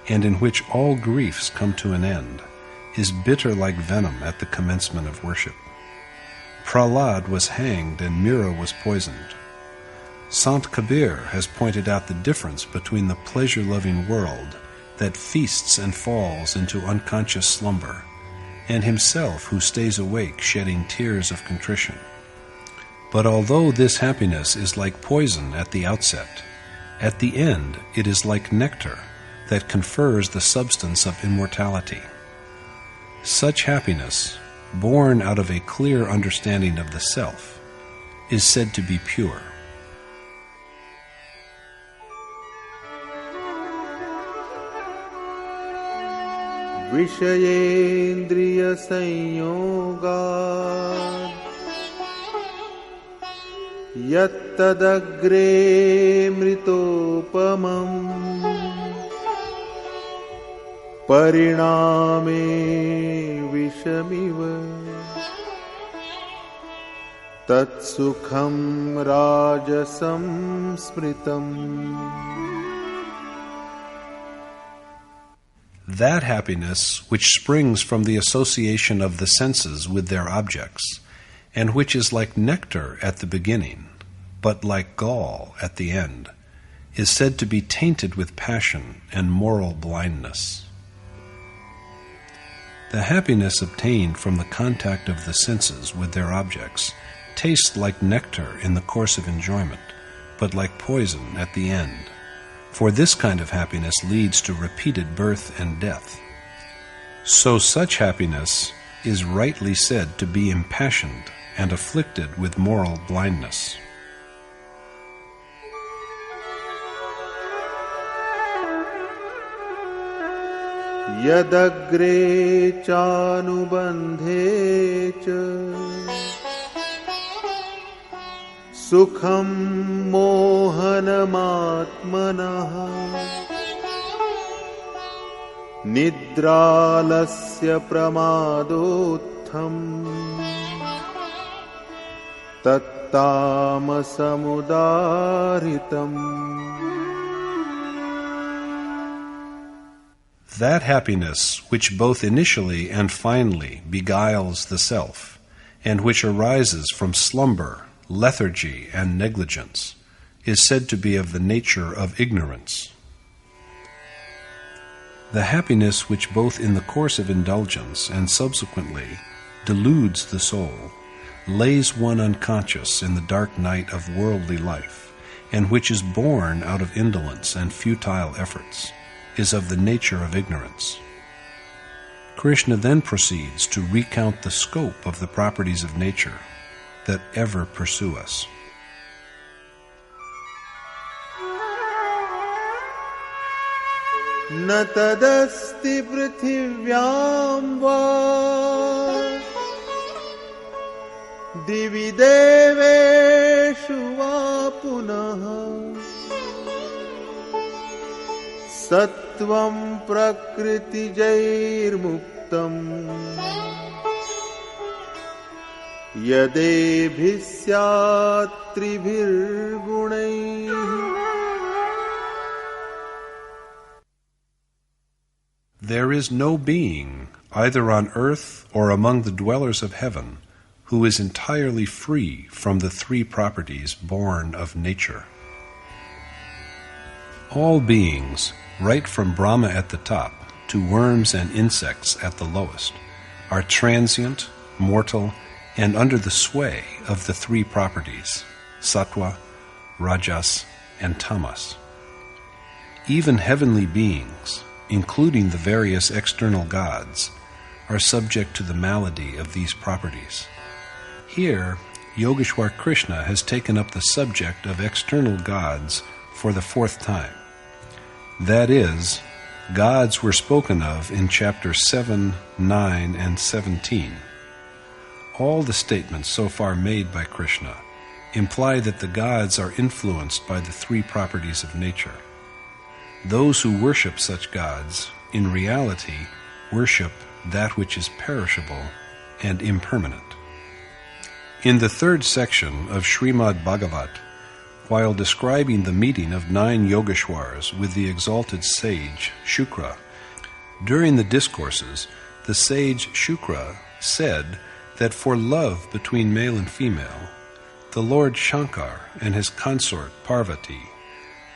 and in which all griefs come to an end, is bitter like venom at the commencement of worship. Prahlad was hanged and Mira was poisoned. Sant Kabir has pointed out the difference between the pleasure-loving world that feasts and falls into unconscious slumber, and himself who stays awake shedding tears of contrition. But although this happiness is like poison at the outset, at the end it is like nectar that confers the substance of immortality. Such happiness, born out of a clear understanding of the self, is said to be pure. Vishayendriya sanyoga yattadagre mritopamam pariname vishamiva tatsukham rajasam smritam. That happiness which springs from the association of the senses with their objects, and which is like nectar at the beginning, but like gall at the end, is said to be tainted with passion and moral blindness. The happiness obtained from the contact of the senses with their objects tastes like nectar in the course of enjoyment, but like poison at the end, for this kind of happiness leads to repeated birth and death. So such happiness is rightly said to be impassioned and afflicted with moral blindness. Yadagre chanubandhe cha sukham mohanamatmanaha nidralasya pramadotham tattamasamudaritam. That happiness which both initially and finally beguiles the self, and which arises from slumber, lethargy, and negligence, is said to be of the nature of ignorance. The happiness which both in the course of indulgence and subsequently deludes the soul, lays one unconscious in the dark night of worldly life, and which is born out of indolence and futile efforts, is of the nature of ignorance. Krishna then proceeds to recount the scope of the properties of nature that ever pursue us. Na tadasti prithivyam va divi deveshu va punaha sattvam prakriti jair muktam yadebhisyat tribhir gunaihi. There is no being, either on earth or among the dwellers of heaven, who is entirely free from the three properties born of nature. All beings, right from Brahma at the top to worms and insects at the lowest, are transient, mortal, and under the sway of the three properties, sattva, rajas, and tamas. Even heavenly beings, including the various external gods, are subject to the malady of these properties. Here, Yogeshwar Krishna has taken up the subject of external gods for the fourth time. That is, gods were spoken of in chapters 7, 9, and 17. All the statements so far made by Krishna imply that the gods are influenced by the three properties of nature. Those who worship such gods, in reality, worship that which is perishable and impermanent. In the third section of Srimad Bhagwat, while describing the meeting of 9 Yogeshwars with the exalted sage Shukra, during the discourses, the sage Shukra said that for love between male and female, the Lord Shankar and his consort Parvati,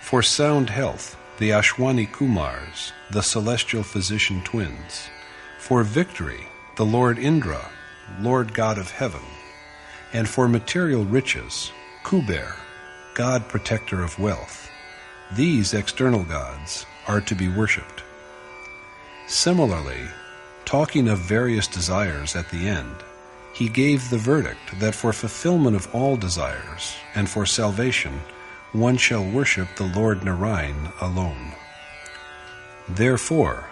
for sound health, the Ashwani Kumars, the celestial physician twins, for victory, the Lord Indra, Lord God of heaven, and for material riches, Kuber, God protector of wealth. These external gods are to be worshipped. Similarly, talking of various desires at the end, he gave the verdict that for fulfillment of all desires and for salvation, one shall worship the Lord Narayan alone. Therefore,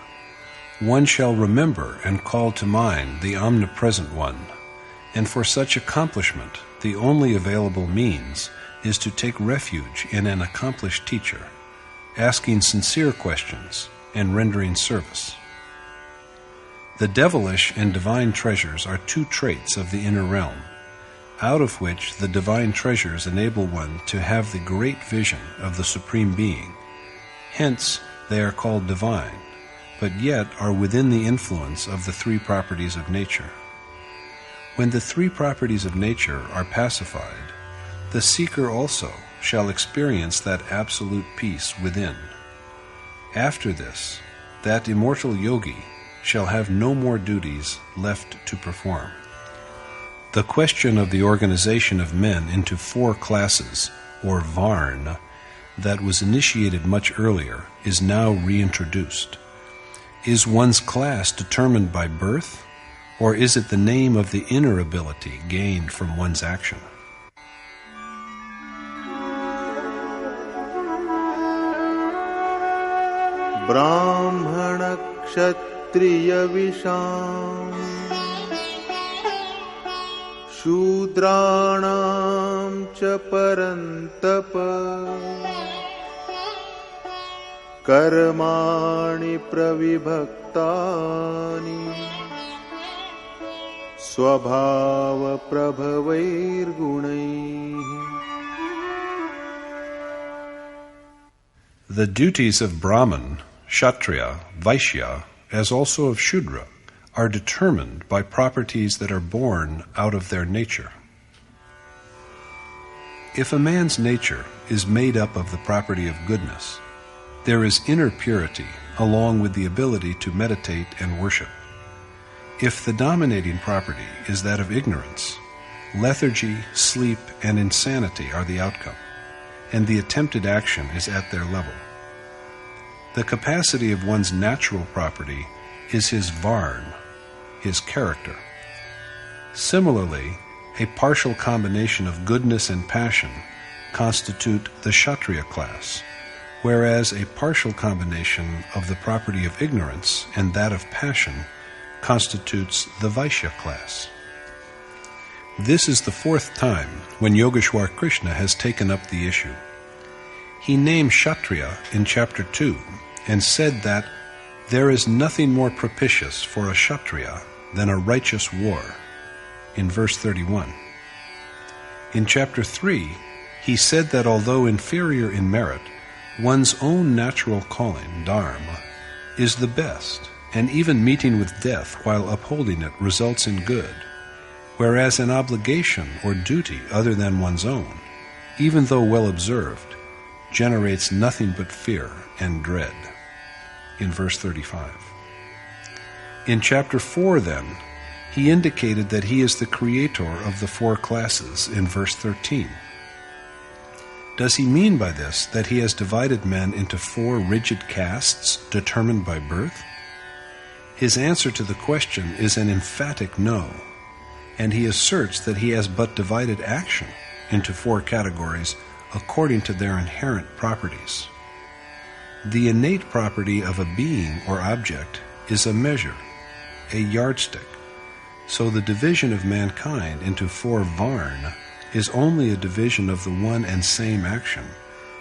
one shall remember and call to mind the Omnipresent One, and for such accomplishment, the only available means is to take refuge in an accomplished teacher, asking sincere questions and rendering service. The devilish and divine treasures are 2 traits of the inner realm, out of which the divine treasures enable one to have the great vision of the Supreme Being. Hence, they are called divine, but yet are within the influence of the 3 properties of nature. When the 3 properties of nature are pacified, the seeker also shall experience that absolute peace within. After this, that immortal yogi shall have no more duties left to perform. The question of the organization of men into 4 classes, or varna, that was initiated much earlier is now reintroduced. Is one's class determined by birth, or is it the name of the inner ability gained from one's action? Brahmana kshatriya visham Shudranam cha parantapa Karmani pravibhaktani Swabhava prabhavair gunaihi. The duties of Brahman, Kshatriya, Vaishya, as also of Shudra, are determined by properties that are born out of their nature. If a man's nature is made up of the property of goodness, there is inner purity along with the ability to meditate and worship. If the dominating property is that of ignorance, lethargy, sleep, and insanity are the outcome, and the attempted action is at their level. The capacity of one's natural property is his varn, his character. Similarly, a partial combination of goodness and passion constitute the Kshatriya class, whereas a partial combination of the property of ignorance and that of passion constitutes the Vaishya class. This is the 4th time when Yogeshwar Krishna has taken up the issue. He named Kshatriya in chapter 2 and said that there is nothing more propitious for a Kshatriya than a righteous war, in verse 31. In chapter 3, he said that although inferior in merit, one's own natural calling, dharma, is the best, and even meeting with death while upholding it results in good, whereas an obligation or duty other than one's own, even though well observed, generates nothing but fear and dread, in verse 35. In chapter 4, then, he indicated that he is the creator of the 4 classes in verse 13. Does he mean by this that he has divided men into 4 rigid castes determined by birth? His answer to the question is an emphatic no, and he asserts that he has but divided action into 4 categories according to their inherent properties. The innate property of a being or object is a measure, a yardstick, so the division of mankind into 4 varna is only a division of the one and same action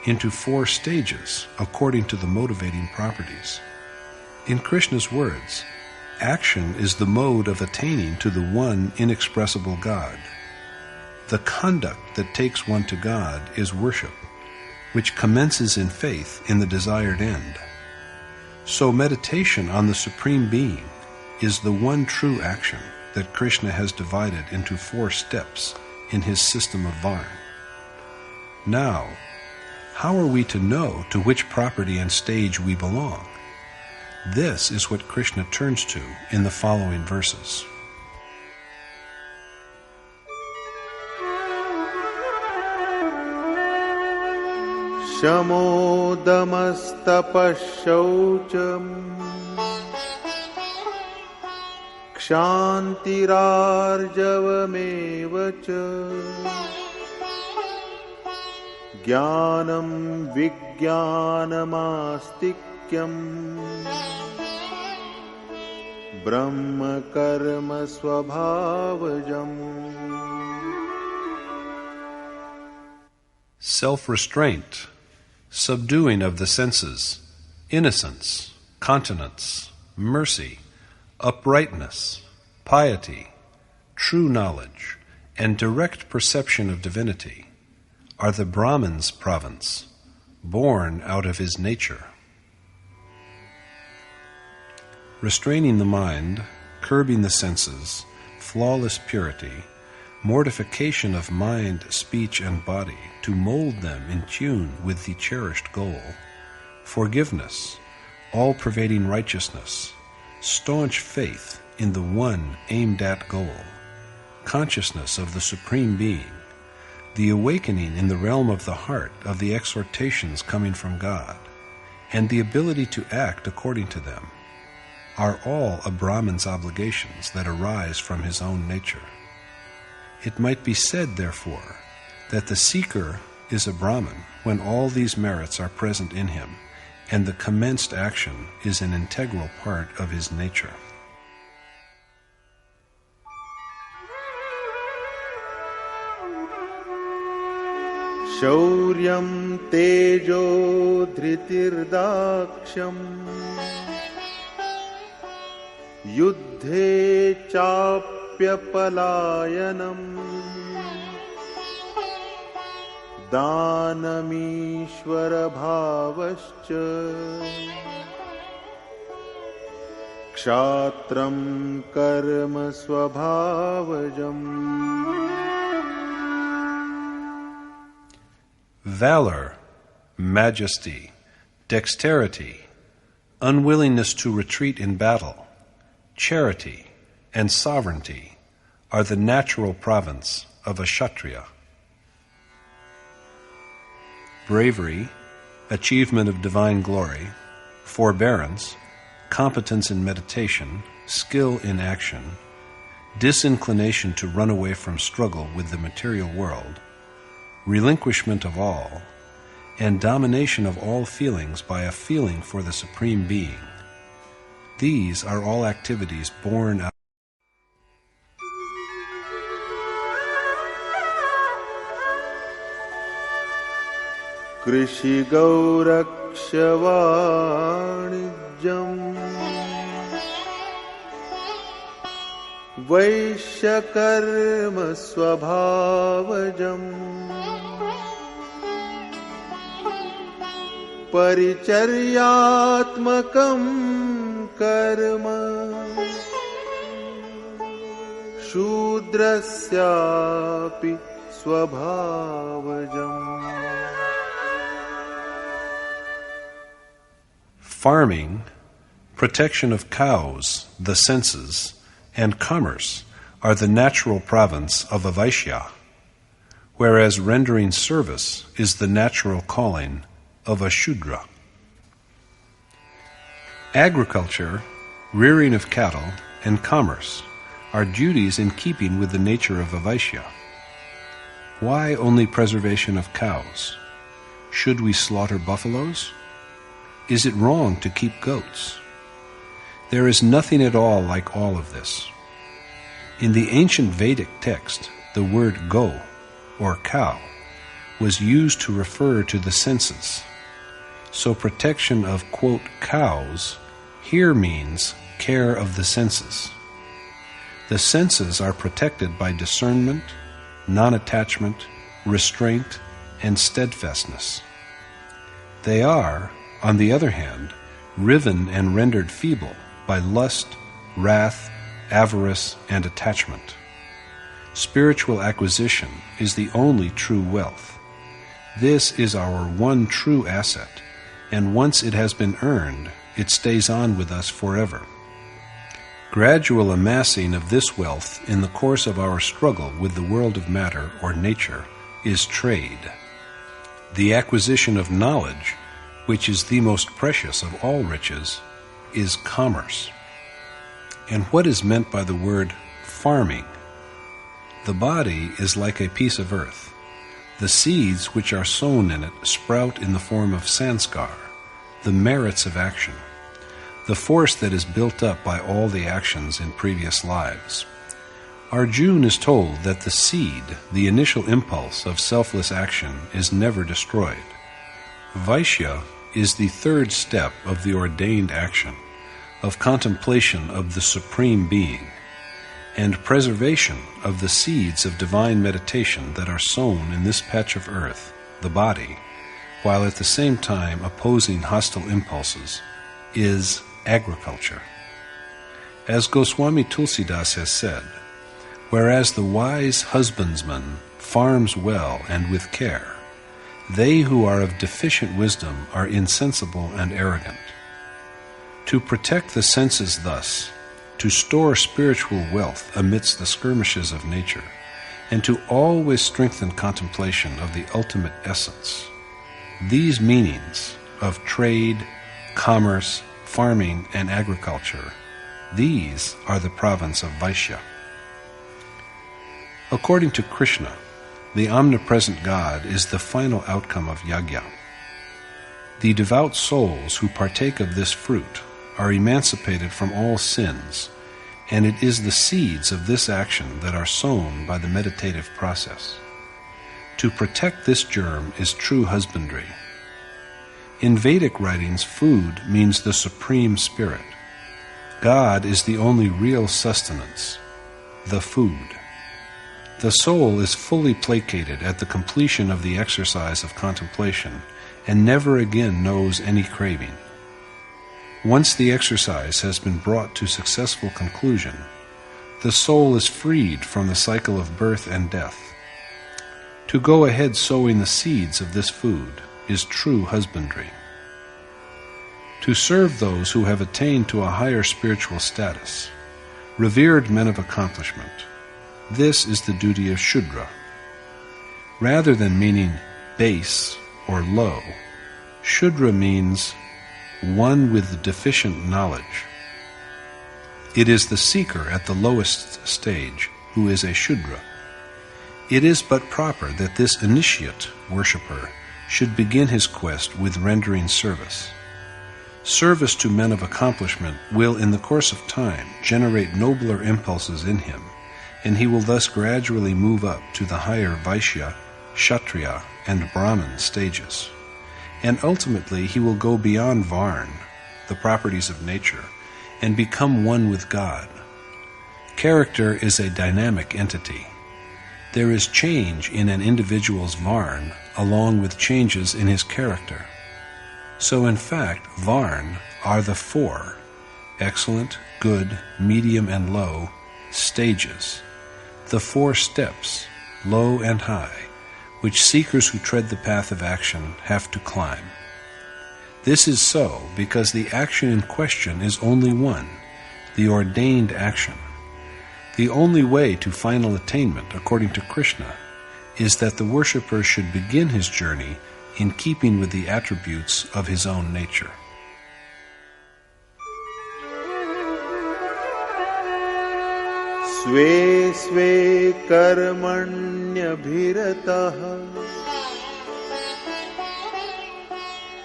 into 4 stages according to the motivating properties. In Krishna's words, action is the mode of attaining to the one inexpressible God. The conduct that takes one to God is worship, which commences in faith in the desired end. So meditation on the Supreme Being is the one true action that Krishna has divided into 4 steps in his system of Varn. Now, how are we to know to which property and stage we belong? This is what Krishna turns to in the following verses. Shamodamastapashaucham kshantirarjavamevacha jnanam vijnanamastikkyam brahma karma swabhavajam. Self-restraint, subduing of the senses, innocence, continence, mercy, uprightness, piety, true knowledge, and direct perception of divinity are the Brahman's province, born out of his nature. Restraining the mind, curbing the senses, flawless purity, mortification of mind, speech, and body to mold them in tune with the cherished goal, forgiveness, all-pervading righteousness, staunch faith in the one aimed at goal, consciousness of the Supreme Being, the awakening in the realm of the heart of the exhortations coming from God, and the ability to act according to them, are all a Brahman's obligations that arise from his own nature. It might be said, therefore, that the seeker is a Brahman when all these merits are present in him, and the commenced action is an integral part of his nature. Shauryam tejo dhritirdaaksham yuddhe chapyapalayanam danamishvara bhavascha kshatram karma swabhavajam. Valor, majesty, dexterity, unwillingness to retreat in battle, charity, and sovereignty are the natural province of a Kshatriya. Bravery, achievement of divine glory, forbearance, competence in meditation, skill in action, disinclination to run away from struggle with the material world, relinquishment of all, and domination of all feelings by a feeling for the Supreme Being. These are all activities born out Krishi gaurakshavanijam Vaishyakarma swabhavajam Paricharyatmakam karma Shudrasyapi swabhavajam. Farming, protection of cows, the senses, and commerce are the natural province of a Vaishya, whereas rendering service is the natural calling of a Shudra. Agriculture, rearing of cattle, and commerce are duties in keeping with the nature of a Vaishya. Why only preservation of cows? Should we slaughter buffaloes? Is it wrong to keep goats? There is nothing at all like all of this. In the ancient Vedic text, the word go or cow, was used to refer to the senses. So protection of, quote, cows here means care of the senses. The senses are protected by discernment, non-attachment, restraint, and steadfastness. They are, on the other hand, riven and rendered feeble by lust, wrath, avarice, and attachment. Spiritual acquisition is the only true wealth. This is our one true asset, and once it has been earned, it stays on with us forever. Gradual amassing of this wealth in the course of our struggle with the world of matter or nature is trade. The acquisition of knowledge, which is the most precious of all riches, is commerce. And what is meant by the word farming? The body is like a piece of earth. The seeds which are sown in it sprout in the form of sanskar, the merits of action, the force that is built up by all the actions in previous lives. Arjuna is told that the seed, the initial impulse of selfless action, is never destroyed. Vaishya is the third step of the ordained action, of contemplation of the Supreme Being, and preservation of the seeds of divine meditation that are sown in this patch of earth, the body, while at the same time opposing hostile impulses, is agriculture. As Goswami Tulsidas has said, whereas the wise husbandman farms well and with care, they who are of deficient wisdom are insensible and arrogant. To protect the senses thus, to store spiritual wealth amidst the skirmishes of nature, and to always strengthen contemplation of the ultimate essence, these meanings of trade, commerce, farming, and agriculture, these are the province of Vaishya. According to Krishna, the omnipresent God is the final outcome of yajna. The devout souls who partake of this fruit are emancipated from all sins, and it is the seeds of this action that are sown by the meditative process. To protect this germ is true husbandry. In Vedic writings, food means the Supreme Spirit. God is the only real sustenance, the food. The soul is fully placated at the completion of the exercise of contemplation and never again knows any craving. Once the exercise has been brought to successful conclusion, the soul is freed from the cycle of birth and death. To go ahead sowing the seeds of this food is true husbandry. To serve those who have attained to a higher spiritual status, revered men of accomplishment, this is the duty of Shudra. Rather than meaning base or low, Shudra means one with deficient knowledge. It is the seeker at the lowest stage who is a Shudra. It is but proper that this initiate worshipper should begin his quest with rendering service. Service to men of accomplishment will in the course of time generate nobler impulses in him, and he will thus gradually move up to the higher Vaishya, Kshatriya, and Brahman stages. And ultimately he will go beyond Varn, the properties of nature, and become one with God. Character is a dynamic entity. There is change in an individual's Varn along with changes in his character. So in fact, Varn are the four, excellent, good, medium, and low, stages, the four steps, low and high, which seekers who tread the path of action have to climb. This is so because the action in question is only one, the ordained action. The only way to final attainment, according to Krishna, is that the worshipper should begin his journey in keeping with the attributes of his own nature. स्वे स्वे कर्मण्यभिरतः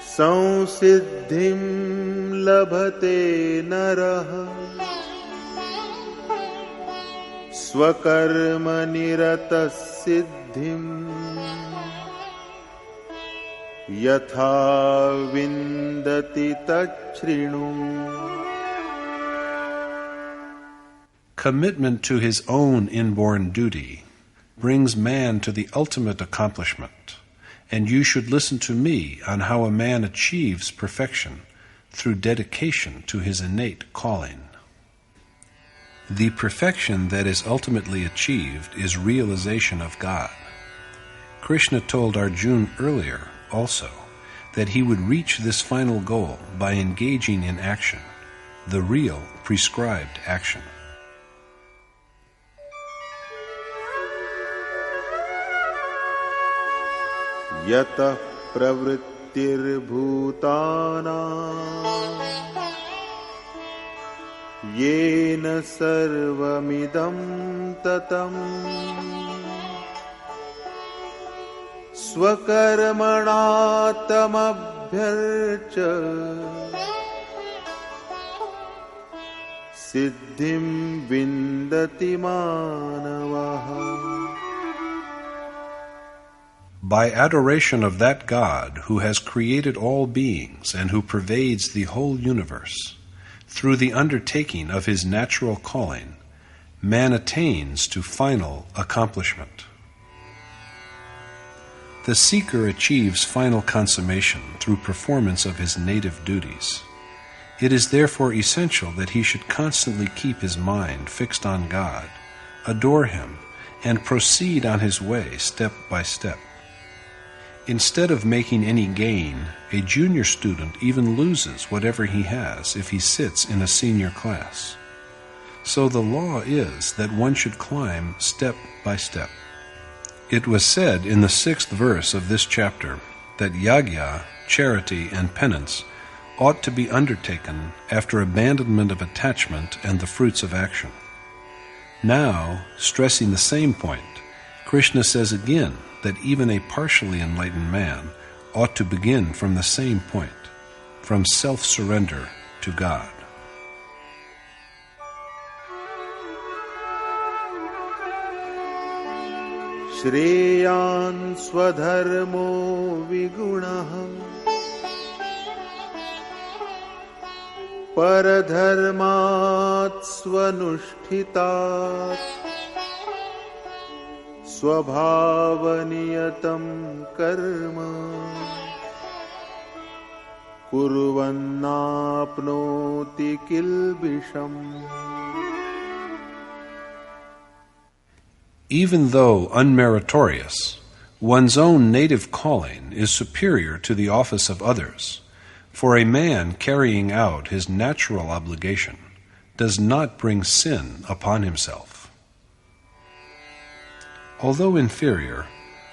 संसिद्धिं लभते नरः स्वकर्मनिरतः सिद्धिं यथा विन्दति तच्छृणु. Commitment to his own inborn duty brings man to the ultimate accomplishment, and you should listen to me on how a man achieves perfection through dedication to his innate calling. The perfection that is ultimately achieved is realization of God. Krishna told Arjuna earlier also that he would reach this final goal by engaging in action, the real prescribed action. यतः प्रवृत्तिर्भूतानां येन सर्वमिदं ततं स्वकर्मणा तमभ्यर्च्य सिद्धिं विन्दति मानवः. By adoration of that God who has created all beings and who pervades the whole universe, through the undertaking of his natural calling, man attains to final accomplishment. The seeker achieves final consummation through performance of his native duties. It is therefore essential that he should constantly keep his mind fixed on God, adore him, and proceed on his way step by step. Instead of making any gain, a junior student even loses whatever he has if he sits in a senior class. So the law is that one should climb step by step. It was said in the 6th verse of this chapter that yagya, charity, and penance ought to be undertaken after abandonment of attachment and the fruits of action. Now, stressing the same point, Krishna says again that even a partially enlightened man ought to begin from the same point, from self-surrender to God. श्रेयान् स्वधर्मो विगुणः परधर्मात् स्वनुष्ठितात् स्वभावनियतं कर्म कुर्वन्नाप्नोति किल्बिषम्. Even though unmeritorious, one's own native calling is superior to the office of others, for a man carrying out his natural obligation does not bring sin upon himself. Although inferior,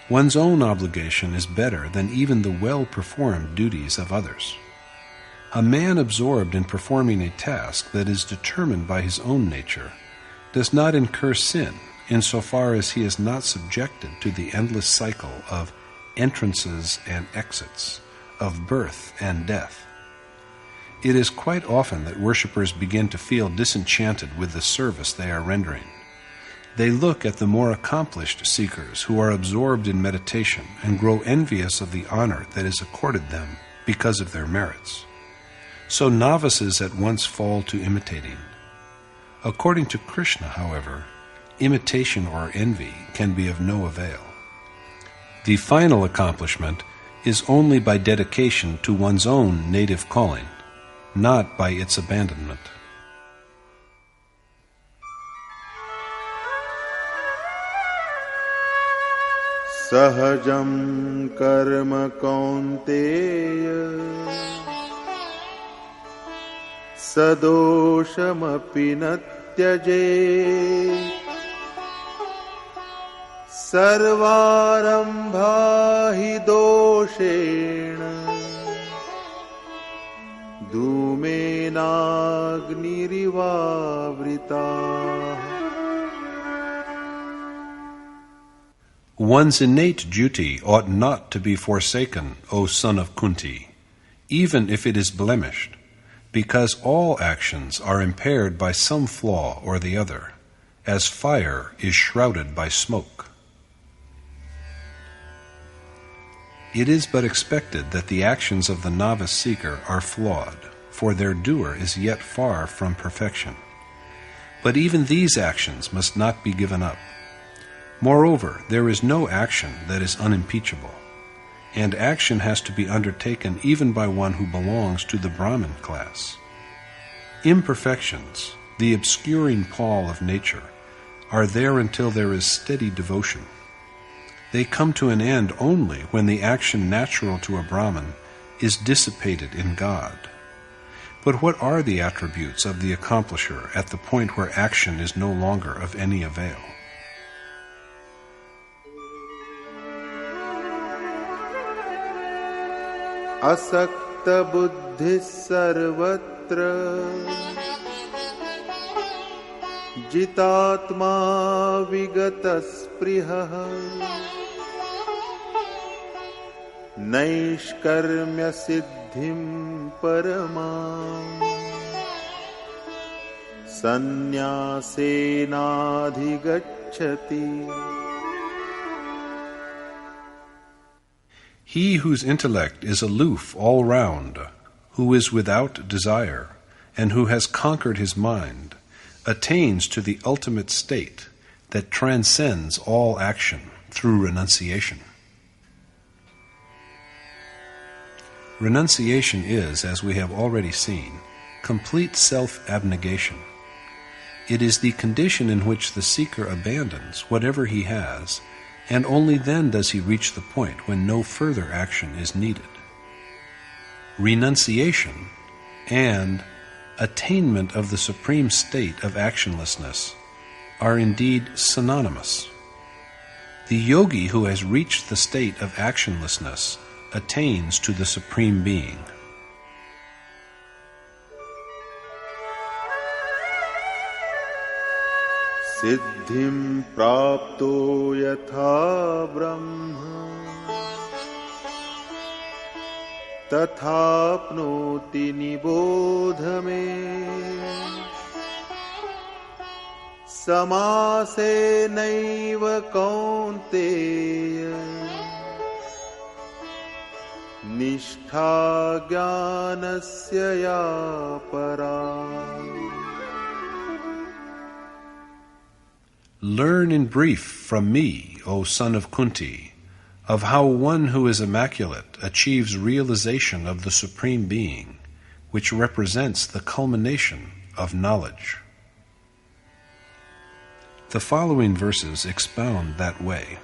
one's own obligation is better than even the well-performed duties of others. A man absorbed in performing a task that is determined by his own nature does not incur sin insofar as he is not subjected to the endless cycle of entrances and exits, of birth and death. It is quite often that worshippers begin to feel disenchanted with the service they are rendering. They look at the more accomplished seekers who are absorbed in meditation and grow envious of the honor that is accorded them because of their merits. So novices at once fall to imitating. According to Krishna, however, imitation or envy can be of no avail. The final accomplishment is only by dedication to one's own native calling, not by its abandonment. सहजं कर्म कौन्तेय सदोषमपि न त्यजेत् सर्वारम्भा हि दोषेण धूमेनाग्निरिवावृताः. One's innate duty ought not to be forsaken, O son of Kunti, even if it is blemished, because all actions are impaired by some flaw or the other, as fire is shrouded by smoke. It is but expected that the actions of the novice seeker are flawed, for their doer is yet far from perfection. But even these actions must not be given up. Moreover, there is no action that is unimpeachable, and action has to be undertaken even by one who belongs to the Brahmin class. Imperfections, the obscuring pall of nature, are there until there is steady devotion. They come to an end only when the action natural to a Brahmin is dissipated in God. But what are the attributes of the accomplisher at the point where action is no longer of any avail? asakta buddhi sarvatra jitatma vigata spriha naishkarmya siddhim paramam sannyasenadhigacchati. He whose intellect is aloof all round, who is without desire, and who has conquered his mind, attains to the ultimate state that transcends all action through renunciation. Renunciation is, as we have already seen, complete self-abnegation. It is the condition in which the seeker abandons whatever he has, and only then does he reach the point when no further action is needed. Renunciation and attainment of the supreme state of actionlessness are indeed synonymous. The yogi who has reached the state of actionlessness attains to the Supreme Being. Siddhim prapto yatha brahma tathapnoti nibodhame samase naiva kaunteya nishtha jnanasya ya para. Learn in brief from me, O son of Kunti, of how one who is immaculate achieves realization of the Supreme Being, which represents the culmination of knowledge. The following verses expound that way.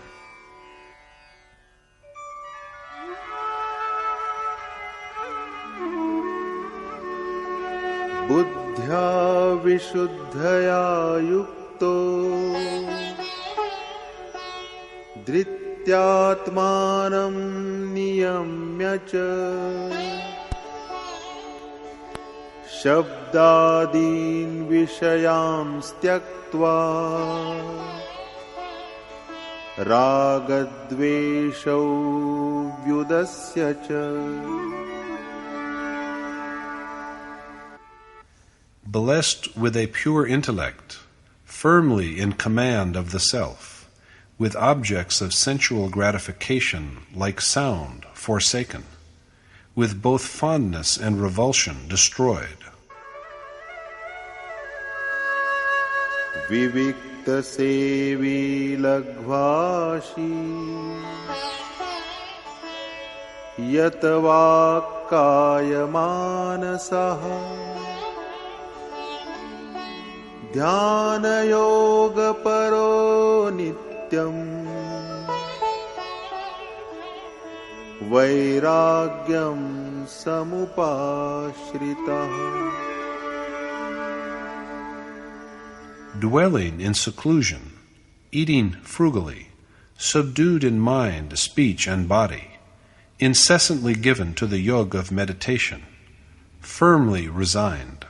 Buddhya vishuddhaya yukto dhrityatmanam niyamya cha shabdadin vishayam styaktva ragadveshau vyudasya cha. Blessed with a pure intellect, firmly in command of the self, with objects of sensual gratification like sound forsaken, with both fondness and revulsion destroyed. Vivikta sevi lagvashi yatavakaya manasaha dhyana yoga paro nityam vairagyam samupashritah. Dwelling in seclusion, eating frugally, subdued in mind, speech, and body, incessantly given to the yoga of meditation, firmly resigned.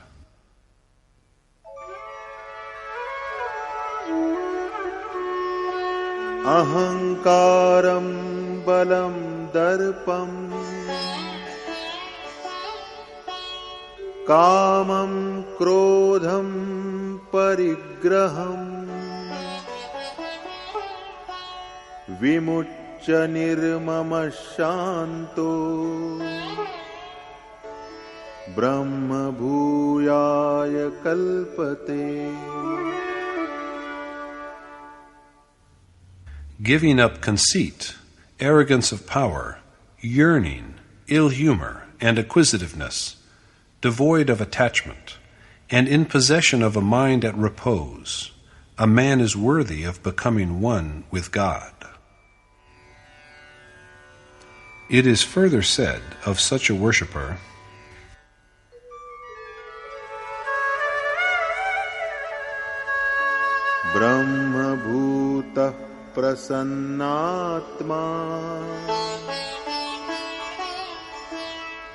Ahankaram balam darpam kamam krodham parigraham vimucya nirmama shanto brahma bhuyaya kalpate. Giving up conceit, arrogance of power, yearning, ill humor, and acquisitiveness, devoid of attachment, and in possession of a mind at repose, a man is worthy of becoming one with God. It is further said of such a worshipper, Brahma bhuta prasannatma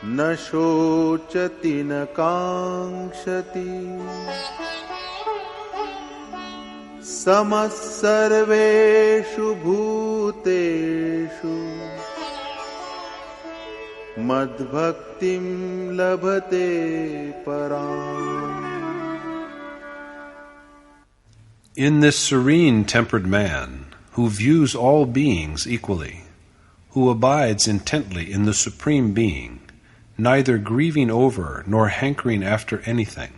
na shochati na kankshati samasarveshu bhuteshu madbhaktim labhate param. In this serene tempered man, who views all beings equally, who abides intently in the Supreme Being, neither grieving over nor hankering after anything,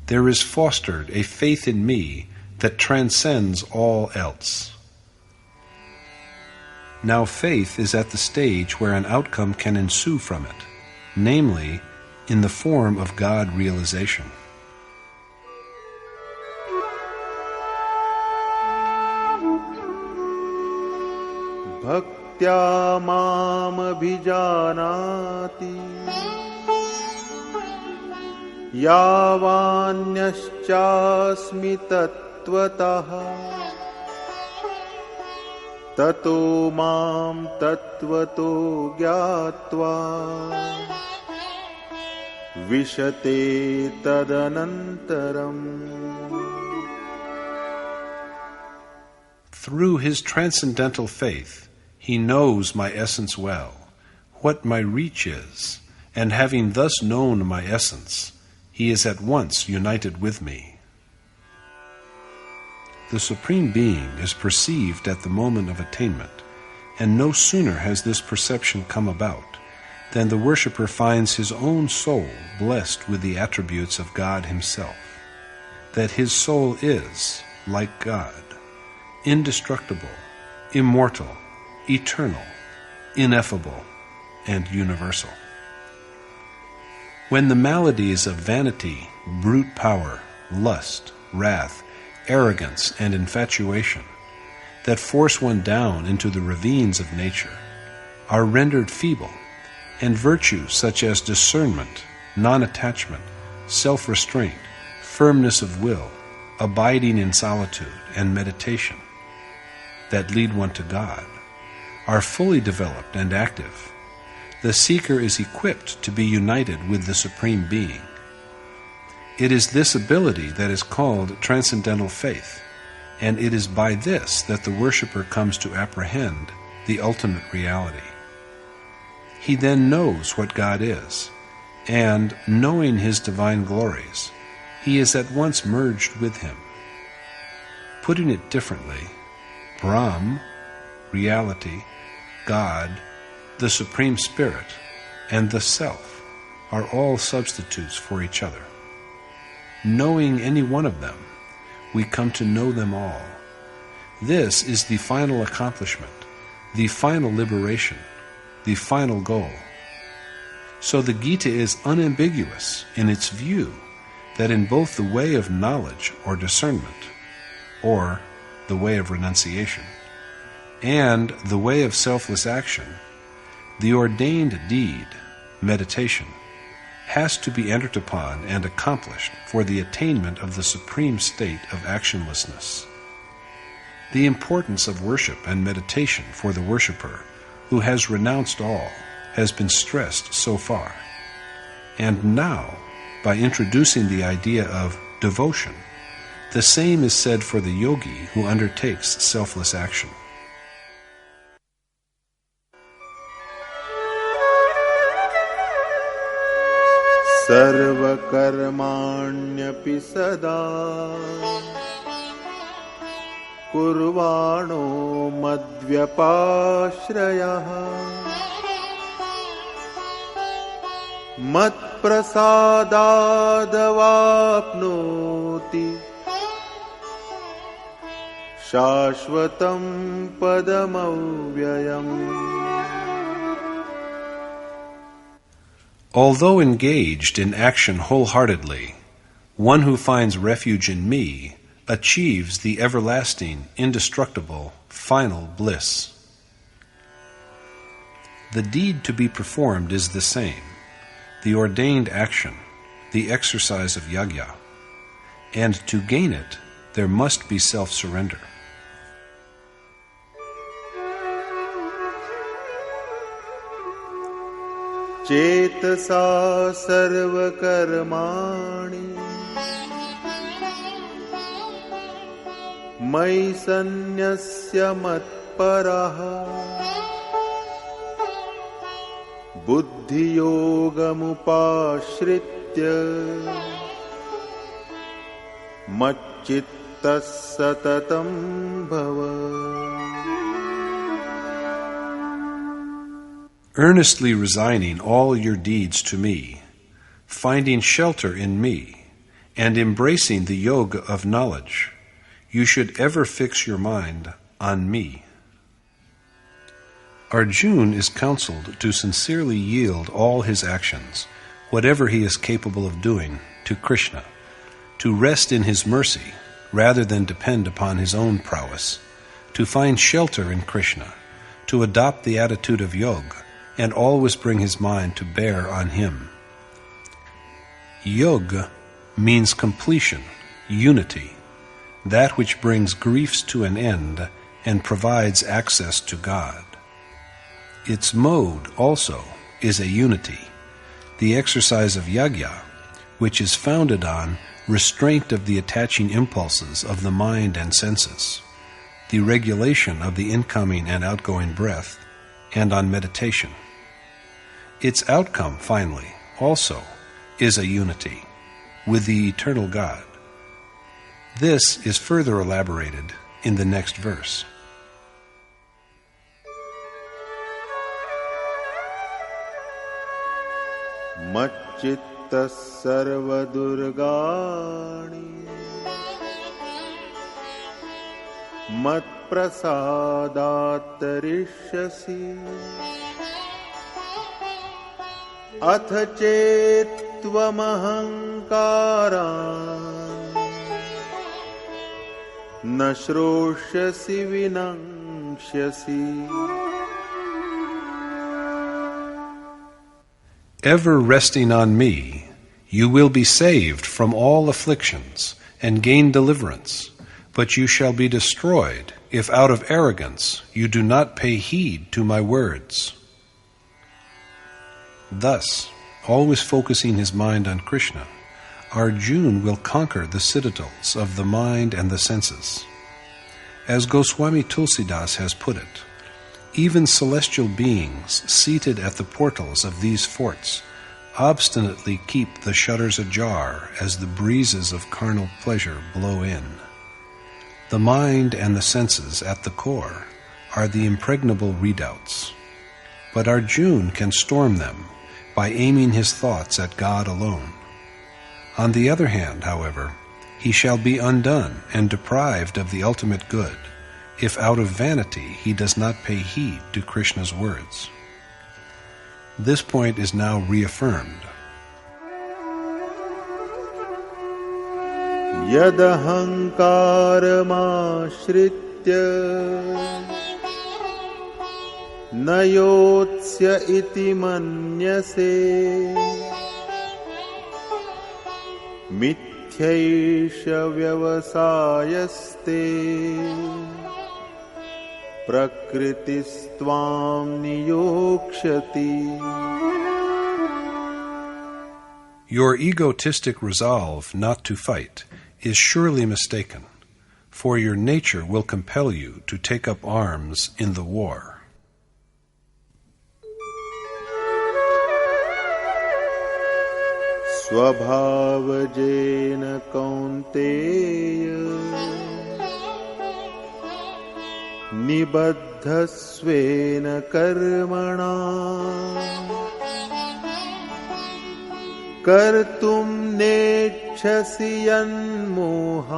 there is fostered a faith in me that transcends all else. Now faith is at the stage where an outcome can ensue from it, namely, in the form of God realization. Bhaktya mam abhijanati yavanyascha tattvataha tato mam tattvato gyatva vishate tadanantaram. Through his transcendental faith, he knows my essence well, what my reach is, and having thus known my essence, he is at once united with me. The Supreme Being is perceived at the moment of attainment, and no sooner has this perception come about than the worshipper finds his own soul blessed with the attributes of God himself, that his soul is, like God, indestructible, immortal, eternal, ineffable, and universal. When the maladies of vanity, brute power, lust, wrath, arrogance, and infatuation that force one down into the ravines of nature are rendered feeble, and virtues such as discernment, non-attachment, self-restraint, firmness of will, abiding in solitude, and meditation that lead one to God are fully developed and active, the seeker is equipped to be united with the Supreme Being. It is this ability that is called Transcendental Faith, and it is by this that the worshipper comes to apprehend the ultimate reality. He then knows what God is, and, knowing His divine glories, he is at once merged with Him. Putting it differently, Brahm, reality, God, the Supreme Spirit, and the Self are all substitutes for each other. Knowing any one of them, we come to know them all. This is the final accomplishment, the final liberation, the final goal. So the Gita is unambiguous in its view that in both the way of knowledge or discernment, or the way of renunciation, and the way of selfless action, the ordained deed, meditation, has to be entered upon and accomplished for the attainment of the supreme state of actionlessness. The importance of worship and meditation for the worshipper who has renounced all has been stressed so far. And now, by introducing the idea of devotion, the same is said for the yogi who undertakes selfless action. Sarva karmanyapi sada कुर्वाणो मद्व्यपाश्रयः मत्प्रसादादवाप्नोति शाश्वतं पदमव्ययम्. Although engaged in action wholeheartedly, one who finds refuge in me achieves the everlasting, indestructible, final bliss. The deed to be performed is the same, the ordained action, the exercise of yajna, and to gain it, there must be self-surrender. चेतसा सर्वकर्माणि मयि सन्न्यस्य मत्परः बुद्धियोगमुपाश्रित्य मच्चित्तः सततं भव. Earnestly resigning all your deeds to me, finding shelter in me, and embracing the yoga of knowledge, you should ever fix your mind on me. Arjuna is counseled to sincerely yield all his actions, whatever he is capable of doing, to Krishna, to rest in his mercy rather than depend upon his own prowess, to find shelter in Krishna, to adopt the attitude of yoga, and always bring his mind to bear on him. Yoga means completion, unity, that which brings griefs to an end and provides access to God. Its mode also is a unity, the exercise of yajna, which is founded on restraint of the attaching impulses of the mind and senses, the regulation of the incoming and outgoing breath, and on meditation. Its outcome, finally, also is a unity with the eternal God. This is further elaborated in the next verse. मच्चित्तः सर्वदुर्गाणि मत्प्रसादात् तरिष्यसि अथ चेत्त्वमहङ्कारान् न श्रोष्यसि विनङ्क्ष्यसि. Ever resting on me, you will be saved from all afflictions and gain deliverance, but you shall be destroyed if out of arrogance you do not pay heed to my words. Thus, always focusing his mind on Krishna, Arjuna will conquer the citadels of the mind and the senses. As Goswami Tulsidas has put it, even celestial beings seated at the portals of these forts obstinately keep the shutters ajar as the breezes of carnal pleasure blow in. The mind and the senses at the core are the impregnable redoubts, but Arjuna can storm them by aiming his thoughts at God alone. On the other hand, however, he shall be undone and deprived of the ultimate good if out of vanity he does not pay heed to Krishna's words. This point is now reaffirmed. यदहङ्कारमाश्रित्य न योत्स्य इति मन्यसे मिथ्यैष व्यवसायस्ते प्रकृतिस्त्वां नियोक्ष्यति. Your egotistic resolve not to fight is surely mistaken, for your nature will compel you to take up arms in the war. स्वभावजेन कौन्तेय निबद्धस्वेन कर्मणा कर्तुं नेच्छसि यन्मोहात्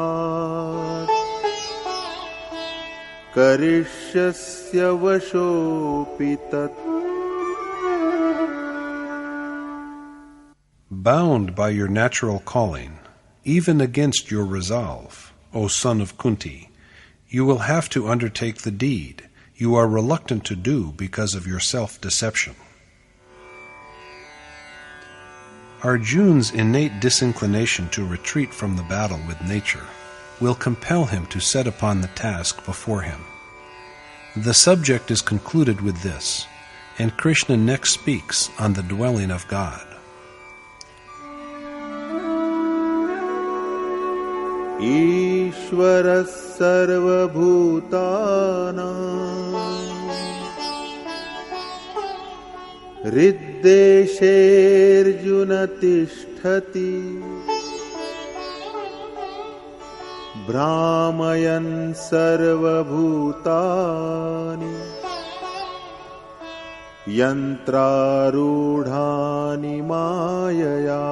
करिष्यस्य वशोऽपि तत्. Bound by your natural calling, even against your resolve, O son of Kunti, you will have to undertake the deed you are reluctant to do because of your self-deception. Arjuna's innate disinclination to retreat from the battle with nature will compel him to set upon the task before him. The subject is concluded with this, and Krishna next speaks on the dwelling of God. ईश्वरः सर्वभूतानां हृद्देशेऽर्जुन तिष्ठति भ्रामयन् सर्वभूतानि यन्त्रारूढानि मायया.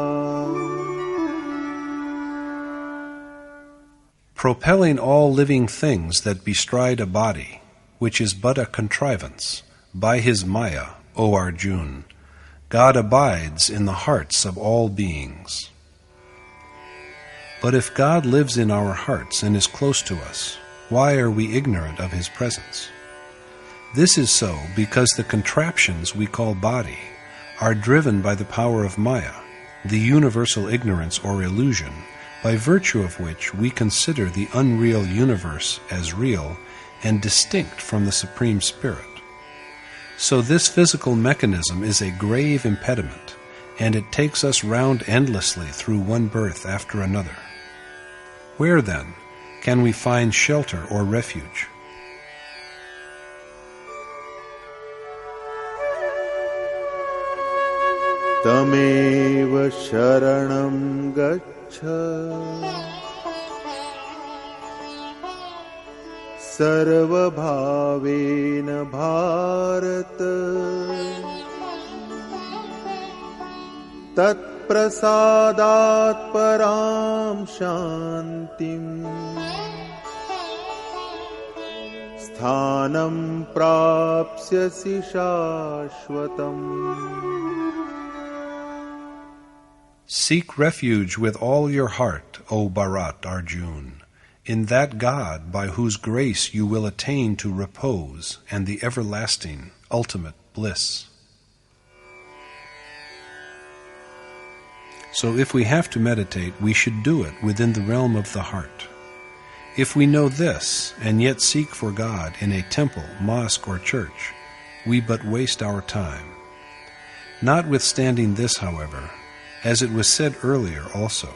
Propelling all living things that bestride a body, which is but a contrivance, by his Maya, O Arjuna, God abides in the hearts of all beings. But if God lives in our hearts and is close to us, why are we ignorant of his presence? This is so because the contraptions we call body are driven by the power of Maya, the universal ignorance or illusion, by virtue of which we consider the unreal universe as real and distinct from the Supreme Spirit. So this physical mechanism is a grave impediment, and it takes us round endlessly through one birth after another. Where, then, can we find shelter or refuge? तमेव शरणं गच्छ सर्वभावेन भारत तत्प्रसादात् परां शान्तिम् स्थानं प्राप्स्यसि शाश्वतम्. Seek refuge with all your heart, O Bharat Arjuna, in that God by whose grace you will attain to repose and the everlasting, ultimate bliss. So if we have to meditate, we should do it within the realm of the heart. If we know this, and yet seek for God in a temple, mosque, or church, we but waste our time. Notwithstanding this, however, as it was said earlier also,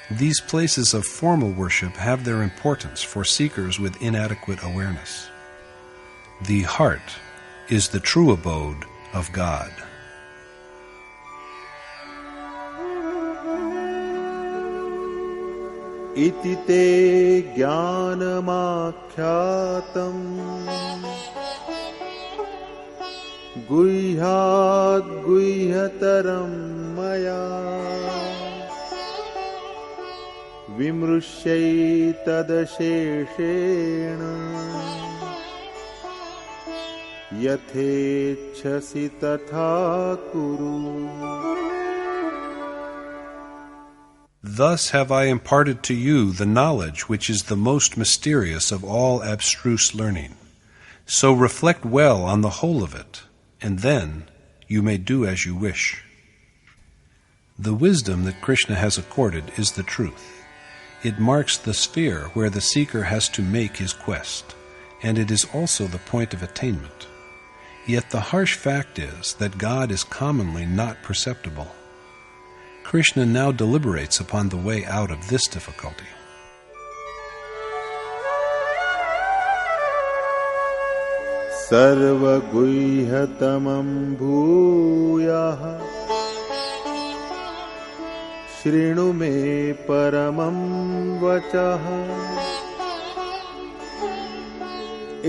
these places of formal worship have their importance for seekers with inadequate awareness. The heart is the true abode of God. इति ते ज्ञानमाख्यातम् गुह्याद् गुह्यतरं मया विमृश्यैतदशेषेण यथेच्छसि तथा कुरु. Thus have I imparted to you the knowledge which is the most mysterious of all abstruse learning. So reflect well on the whole of it, and then you may do as you wish. The wisdom that Krishna has accorded is the truth. It marks the sphere where the seeker has to make his quest, and it is also the point of attainment. Yet the harsh fact is that God is commonly not perceptible. Krishna now deliberates upon the way out of this difficulty. सर्वगुह्यतमं भूयः शृणु मे परमं वचः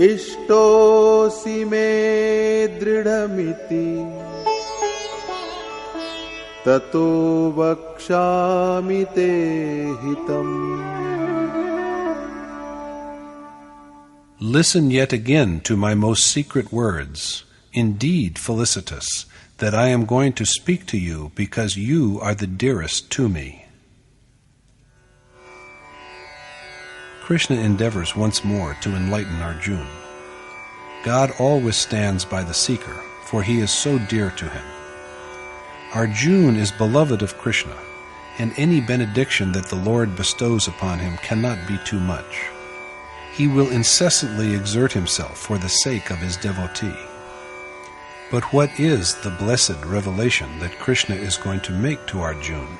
इष्टोऽसि मे दृढमिति ततो वक्ष्यामि ते हितम्. Listen yet again to my most secret words, indeed felicitous, that I am going to speak to you because you are the dearest to me. Krishna endeavors once more to enlighten Arjuna. God always stands by the seeker, for he is so dear to him. Arjuna is beloved of Krishna, and any benediction that the Lord bestows upon him cannot be too much. He will incessantly exert himself for the sake of his devotee. But what is the blessed revelation that Krishna is going to make to Arjuna?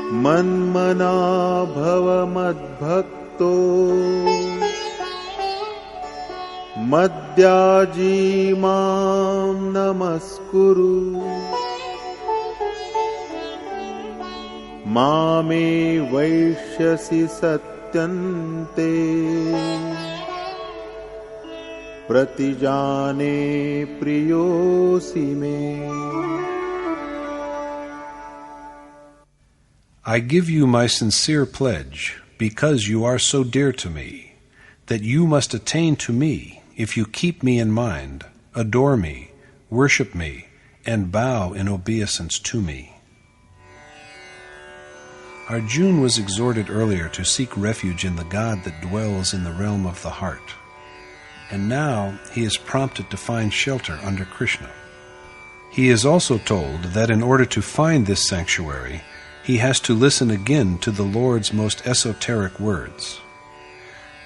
मन्मना भव मद्भक्तो मद्याजी मां नमस्कुरु मामे वैश्यसि सत्यन्ते प्रतिजाने प्रियोऽसि मे. I give you my sincere pledge, because you are so dear to me, that you must attain to me if you keep me in mind, adore me, worship me, and bow in obeisance to me. Arjuna was exhorted earlier to seek refuge in the God that dwells in the realm of the heart, and now he is prompted to find shelter under Krishna. He is also told that in order to find this sanctuary, he has to listen again to the Lord's most esoteric words.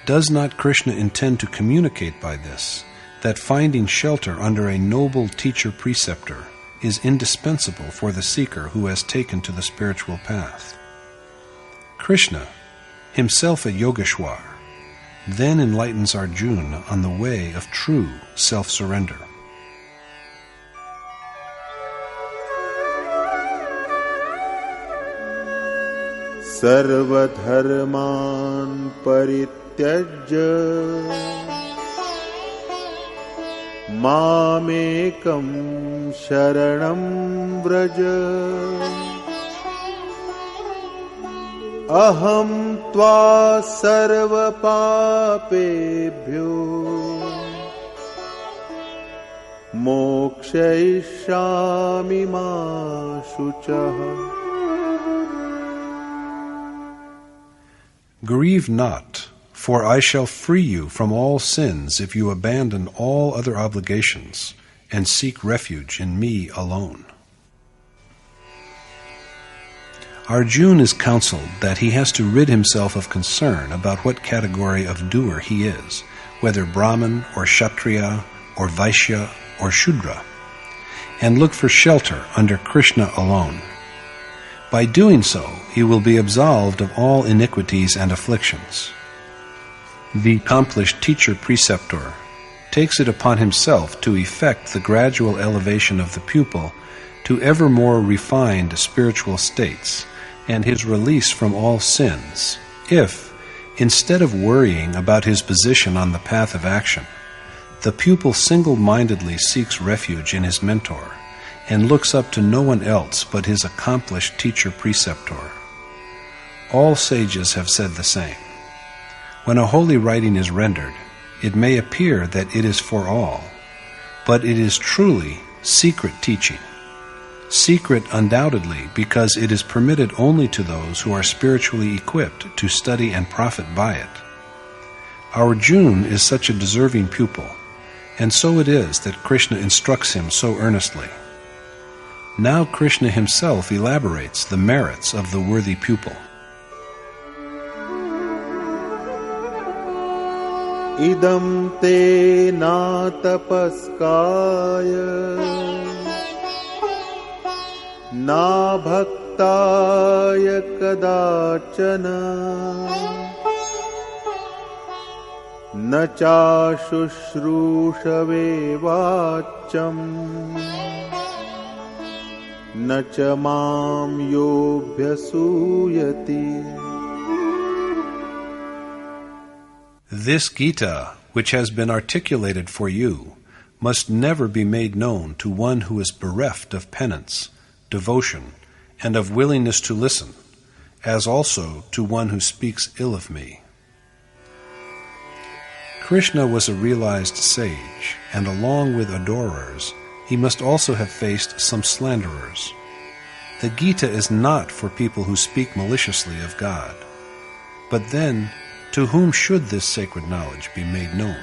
Does not Krishna intend to communicate by this that finding shelter under a noble teacher-preceptor is indispensable for the seeker who has taken to the spiritual path? Krishna, himself a Yogeshwar, then enlightens Arjuna on the way of true self-surrender. सर्वधर्मान् परित्यज्य मामेकं शरणं व्रज अहं त्वा सर्वपापेभ्यो मोक्षयिष्यामि मा शुचः. Grieve not, for I shall free you from all sins if you abandon all other obligations and seek refuge in me alone. Arjuna is counseled that he has to rid himself of concern about what category of doer he is, whether Brahman or Kshatriya or Vaishya or Shudra, and look for shelter under Krishna alone. By doing so, he will be absolved of all iniquities and afflictions. The accomplished teacher-preceptor takes it upon himself to effect the gradual elevation of the pupil to ever more refined spiritual states and his release from all sins, if, instead of worrying about his position on the path of action, the pupil single-mindedly seeks refuge in his mentor and looks up to no one else but his accomplished teacher-preceptor. All sages have said the same. When a holy writing is rendered, it may appear that it is for all, but it is truly secret teaching. Secret undoubtedly because it is permitted only to those who are spiritually equipped to study and profit by it. Arjuna is such a deserving pupil, and so it is that Krishna instructs him so earnestly. Now Krishna himself elaborates the merits of the worthy pupil. Idam te na tapaskaya na bhaktaya kadachana na cha shushrushave vacham न च मां योऽभ्यसूयति. This Gita, which has been articulated for you, must never be made known to one who is bereft of penance, devotion, and of willingness to listen, as also to one who speaks ill of me. Krishna was a realized sage, and along with adorers, he must also have faced some slanderers. The Gita is not for people who speak maliciously of God. But then, to whom should this sacred knowledge be made known?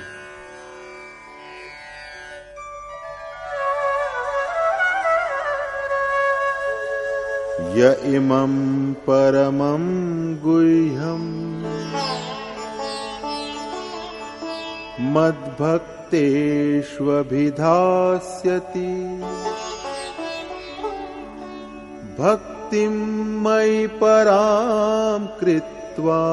Ya imam paramam guhyam madbhakteshvabhidhasyati bhaktim mai param kritva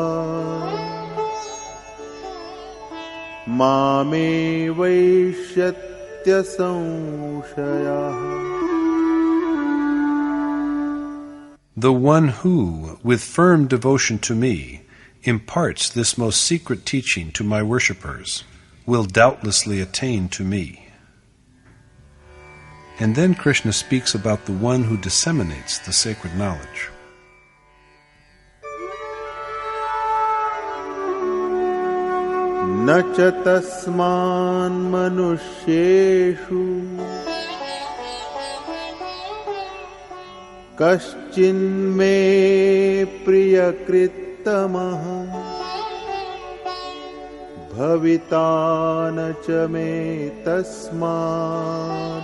mame vaishyatya samshayah. The one who, with firm devotion to me, imparts this most secret teaching to my worshippers, will doubtlessly attain to me. And then Krishna speaks about the one who disseminates the sacred knowledge. Na cha tasman manushyeshu kaschin me priyakrittamah bhavita na cha me tasmad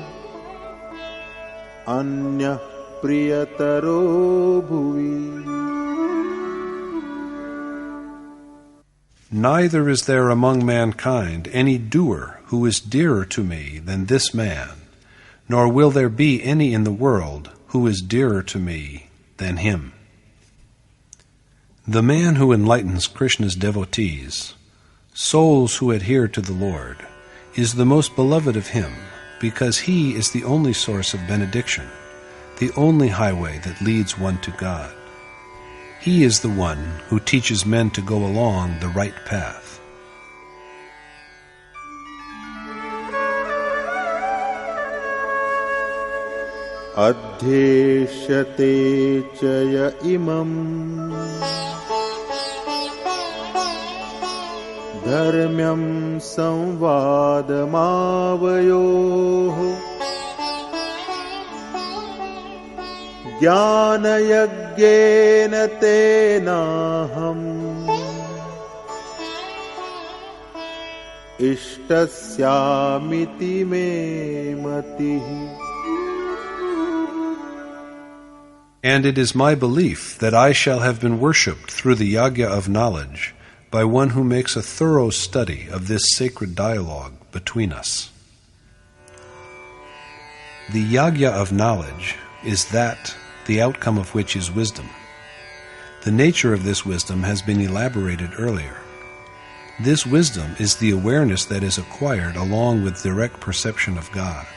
anyah priyataro bhuvi. Neither is there among mankind any doer who is dearer to me than this man, nor will there be any in the world who is dearer to me than him. The man who enlightens Krishna's devotees, souls who adhere to the Lord, is the most beloved of him, because he is the only source of benediction, the only highway that leads one to God. He is the one who teaches men to go along the right path. Adhyeshyate chaya imam dharmyam samvadamavayoh jnana-yagyena tenaham ishtasyamiti me matihi. And it is my belief that I shall have been worshipped through the yagya of knowledge by one who makes a thorough study of this sacred dialogue between us. The yagya of knowledge is that the outcome of which is wisdom. The nature of this wisdom has been elaborated earlier. This wisdom is the awareness that is acquired along with direct perception of God.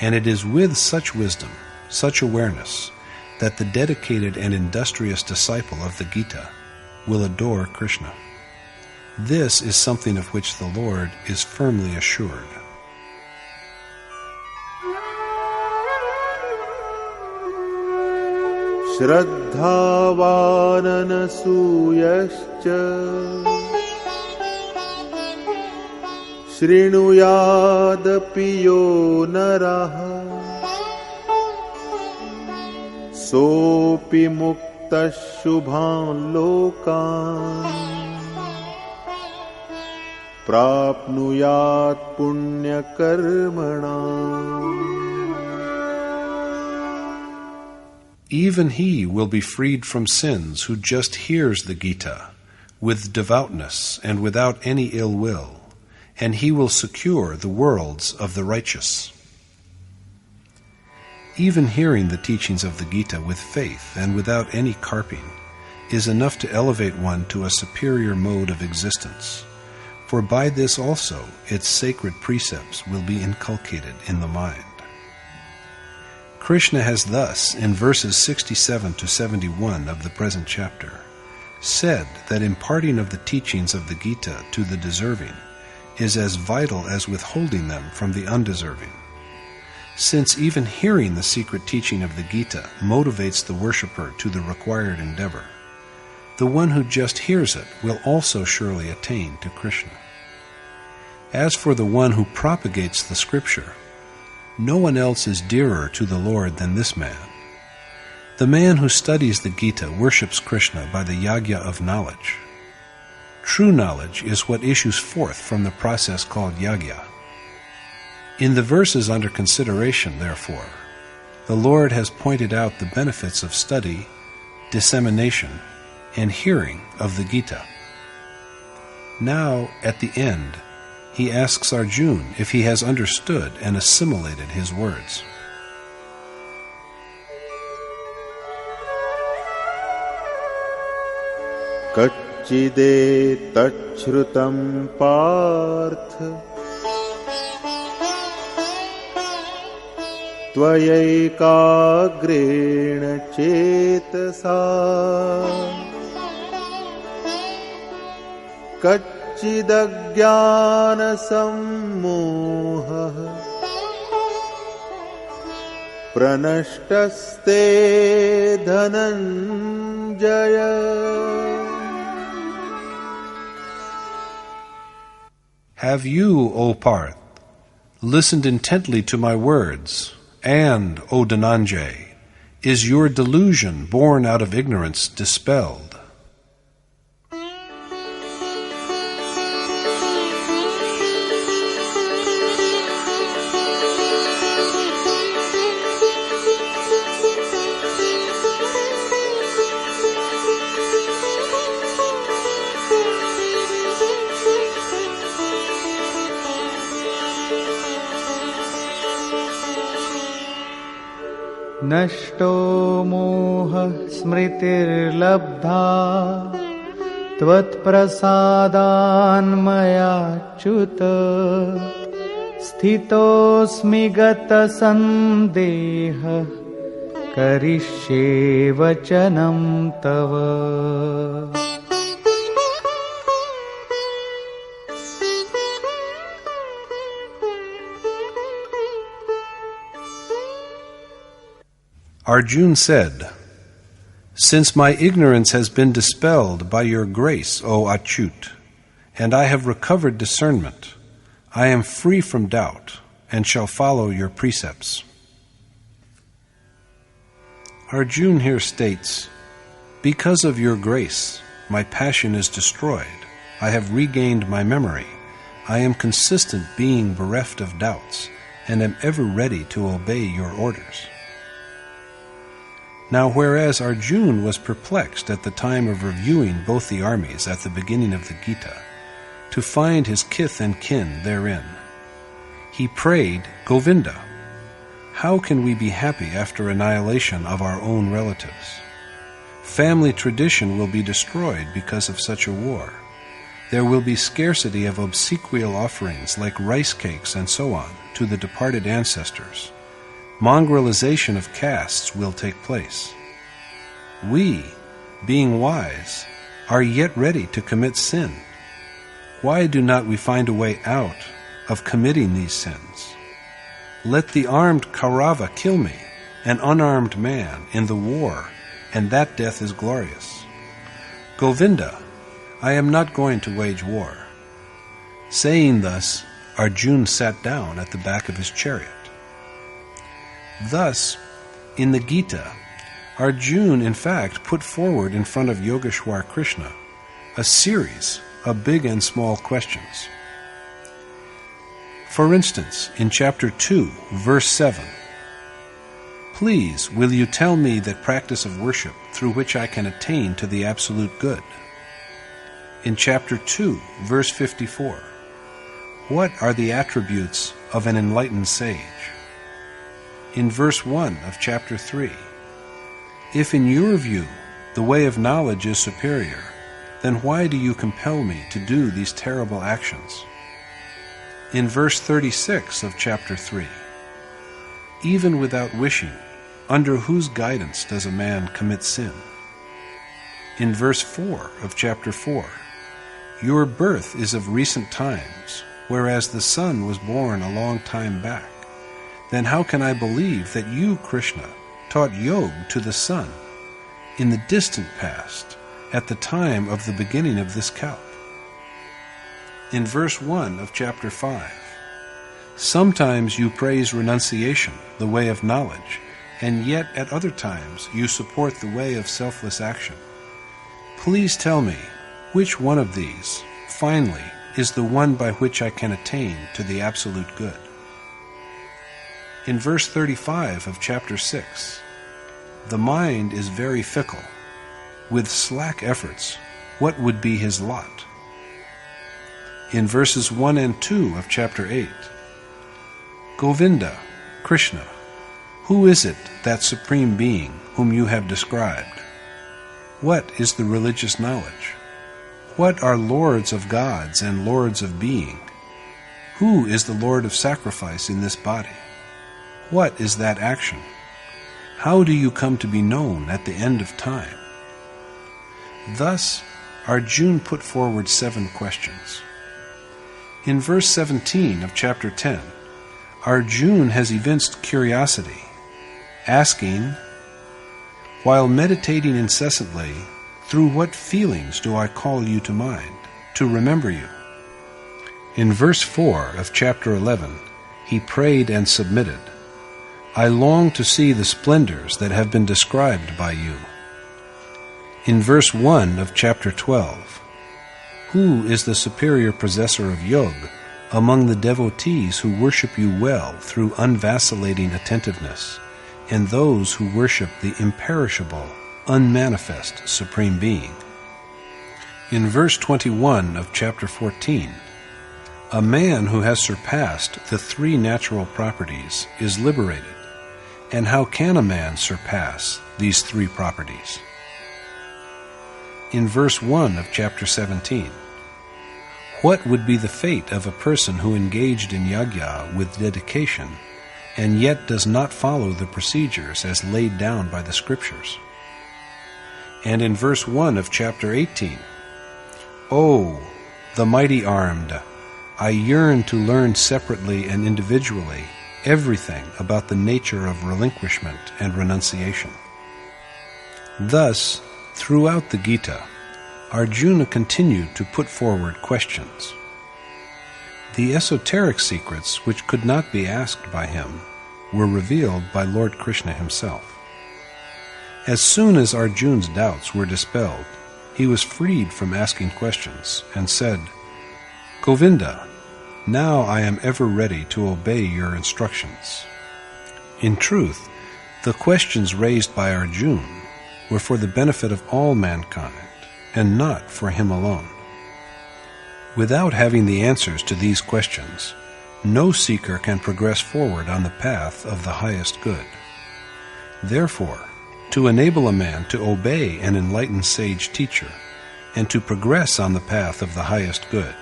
And it is with such wisdom, such awareness, that the dedicated and industrious disciple of the Gita will adore Krishna. This is something of which the Lord is firmly assured. Shraddhavananasuyascha Shrinuyadapi yo naraha Sopi mukta shubhan lokan Prapnuyat punya karmana. Even he will be freed from sins who just hears the Gita with devoutness and without any ill will, and he will secure the worlds of the righteous. Even hearing the teachings of the Gita with faith and without any carping is enough to elevate one to a superior mode of existence, for by this also its sacred precepts will be inculcated in the mind. Krishna has thus, in verses 67 to 71 of the present chapter, said that imparting of the teachings of the Gita to the deserving is as vital as withholding them from the undeserving. Since even hearing the secret teaching of the Gita motivates the worshipper to the required endeavor, the one who just hears it will also surely attain to Krishna. As for the one who propagates the scripture, no one else is dearer to the Lord than this man. The man who studies the Gita worships Krishna by the yagya of knowledge. True knowledge is what issues forth from the process called yagya. In the verses under consideration, therefore, the Lord has pointed out the benefits of study, dissemination, and hearing of the Gita. Now, at the end, he asks Arjuna if he has understood and assimilated his words. Kachide tachrutam partha tvayaiकाग्रेण चेतसा कच्चिदज्ञानसम्मोहः प्रणष्टस्ते Dhananjay. Have you, O Parth, listened intently to my words, and, O Dhananjay, is your delusion born out of ignorance dispelled? नष्टो मोहः स्मृतिर्लब्धा त्वत्प्रसादान्मयाच्युत स्थितोऽस्मि गतसन्देहः करिष्ये वचनं तव. Arjuna said, "Since my ignorance has been dispelled by your grace, O Achyut, and I have recovered discernment, I am free from doubt and shall follow your precepts." Arjuna here states, "Because of your grace, my passion is destroyed. I have regained my memory. I am consistent being bereft of doubts, and am ever ready to obey your orders." Now, whereas Arjuna was perplexed at the time of reviewing both the armies at the beginning of the Gita, to find his kith and kin therein, he prayed, "Govinda, how can we be happy after annihilation of our own relatives? Family tradition will be destroyed because of such a war. There will be scarcity of obsequial offerings like rice cakes and so on to the departed ancestors. Mongrelization of castes will take place. We, being wise, are yet ready to commit sin. Why do not we find a way out of committing these sins? Let the armed Kaurava kill me, an unarmed man, in the war, and that death is glorious. Govinda, I am not going to wage war." Saying thus, Arjuna sat down at the back of his chariot. Thus, in the Gita, Arjuna in fact put forward in front of Yogeshwar Krishna a series of big and small questions. For instance, in chapter 2, verse 7, "Please, will you tell me that practice of worship through which I can attain to the absolute good?" In chapter 2, verse 54, "What are the attributes of an enlightened sage?" In verse 1 of chapter 3, "If in your view the way of knowledge is superior, then why do you compel me to do these terrible actions?" In verse 36 of chapter 3, "Even without wishing, under whose guidance does a man commit sin? In verse 4 of chapter 4, your birth is of recent times, whereas the sun was born a long time back. Then how can I believe that you, Krishna, taught yoga to the sun in the distant past, at the time of the beginning of this kalp? In verse 1 of chapter 5, sometimes you praise renunciation, the way of knowledge, and yet at other times you support the way of selfless action. Please tell me, which one of these, finally, is the one by which I can attain to the absolute good? In verse 35 of chapter 6, the mind is very fickle. With slack efforts, what would be his lot? In verses 1 and 2 of chapter 8, Govinda, Krishna, who is it, that supreme being whom you have described? What is the religious knowledge? What are lords of gods and lords of being? Who is the Lord of sacrifice in this body? What is that action? How do you come to be known at the end of time? Thus, Arjuna put forward 7 questions. In verse 17 of chapter 10, Arjuna has evinced curiosity, asking, while meditating incessantly, through what feelings do I call you to mind, to remember you? In verse 4 of chapter 11, he prayed and submitted, I long to see the splendors that have been described by you. In verse 1 of chapter 12, who is the superior possessor of yoga among the devotees who worship you well through unvacillating attentiveness, and those who worship the imperishable, unmanifest Supreme Being? In verse 21 of chapter 14, a man who has surpassed the 3 natural properties is liberated. And how can a man surpass these 3 properties? In verse 1 of chapter 17, what would be the fate of a person who engaged in yajna with dedication and yet does not follow the procedures as laid down by the scriptures? And in verse 1 of chapter 18, O, the mighty-armed, I yearn to learn separately and individually everything about the nature of relinquishment and renunciation. Thus, throughout the Gita, Arjuna continued to put forward questions. The esoteric secrets which could not be asked by him were revealed by Lord Krishna himself. As soon as Arjuna's doubts were dispelled, he was freed from asking questions and said, Govinda, now I am ever ready to obey your instructions. In truth, the questions raised by Arjuna were for the benefit of all mankind, and not for him alone. Without having the answers to these questions, no seeker can progress forward on the path of the highest good. Therefore, to enable a man to obey an enlightened sage teacher, and to progress on the path of the highest good,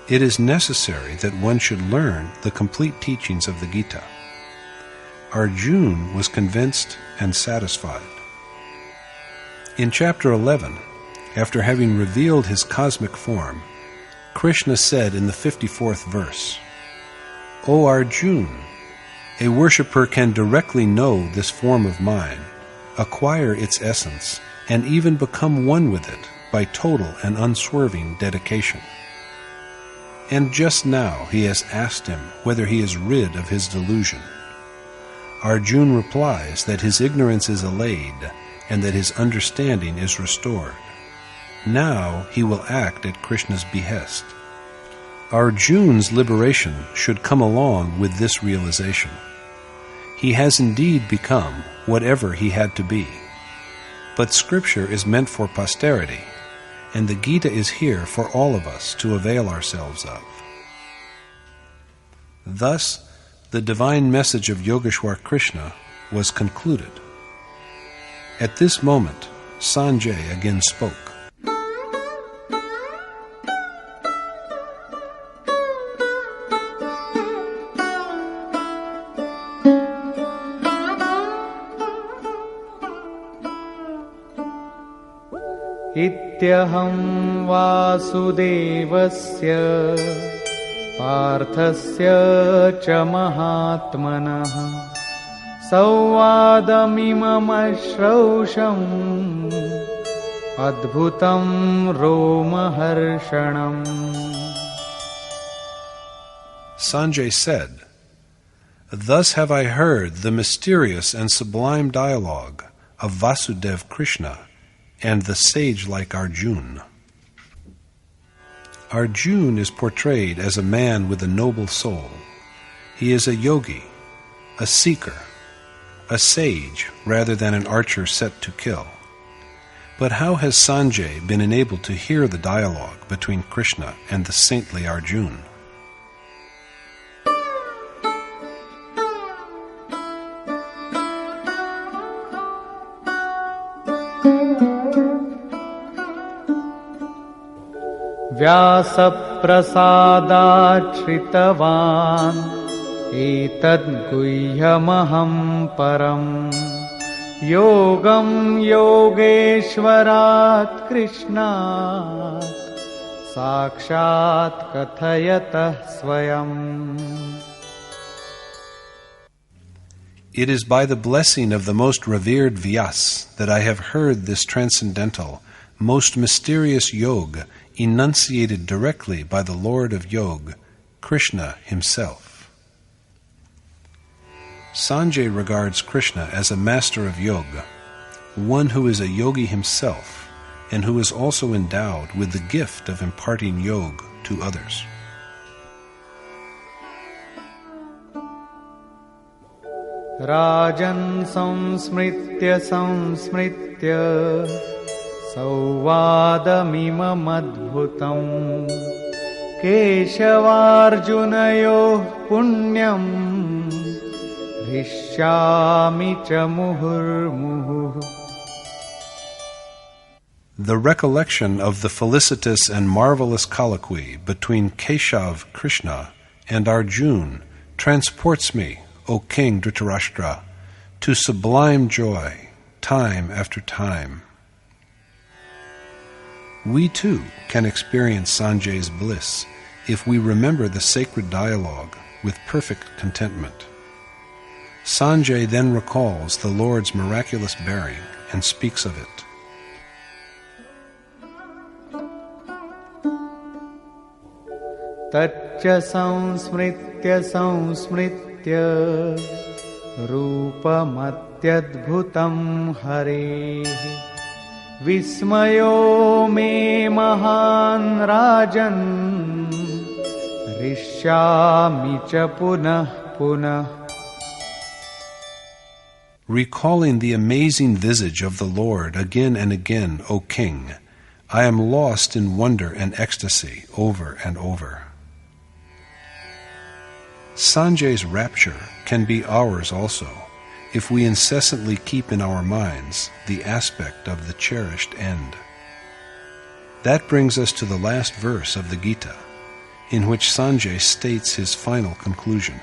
it is necessary that one should learn the complete teachings of the Gita. Arjuna was convinced and satisfied. In chapter 11, after having revealed his cosmic form, Krishna said in the 54th verse, O Arjuna, a worshipper can directly know this form of mine, acquire its essence, and even become one with it by total and unswerving dedication. And just now he has asked him whether he is rid of his delusion. Arjuna replies that his ignorance is allayed and that his understanding is restored. Now he will act at Krishna's behest. Arjuna's liberation should come along with this realization. He has indeed become whatever he had to be. But Scripture is meant for posterity, and the Gita is here for all of us to avail ourselves of. Thus, the divine message of Yogeshwar Krishna was concluded. At this moment, Sanjay again spoke. इत्यहं वासुदेवस्य पार्थस्य च महात्मनः संवादमिममश्रौषम् अद्भुतं रोमहर्षणम्. Sanjay said, "Thus have I heard the mysterious and sublime dialogue of Vasudeva Krishna and the sage like Arjuna. Arjuna is portrayed as a man with a noble soul. He is a yogi, a seeker, a sage rather than an archer set to kill. But how has Sanjay been enabled to hear the dialogue between Krishna and the saintly Arjuna? व्यासप्रसादात् श्रितवान् एतद्गुह्यमहं परम् योगं योगेश्वरात् कृष्णात् साक्षात् कथयतः स्वयम्. It is by the blessing of the most revered Vyas that I have heard this transcendental, most mysterious yoga enunciated directly by the Lord of Yoga, Krishna himself. Sanjay regards Krishna as a master of yoga, one who is a yogi himself and who is also endowed with the gift of imparting yoga to others. Rajan samsmritya संवादमिममद्भुतं केशवार्जुनयोः पुण्यं हृष्यामि च मुहुर्मुहुः. The recollection of the felicitous and marvelous colloquy between Keshav, Krishna, and Arjuna transports me, O King Dhritarashtra, to sublime joy, time after time. We too can experience Sanjay's bliss if we remember the sacred dialogue with perfect contentment. Sanjay then recalls the Lord's miraculous bearing and speaks of it. Tacca samsmritya रूपमत्यद्भुतं हरेः विस्मयो मे महान् राजन् हृष्यामि च पुनः पुनः. Recalling the amazing visage of the Lord again and again, O King, I am lost in wonder and ecstasy over and over. Sanjay's rapture can be ours also, if we incessantly keep in our minds the aspect of the cherished end. That brings us to the last verse of the Gita, in which Sanjay states his final conclusion.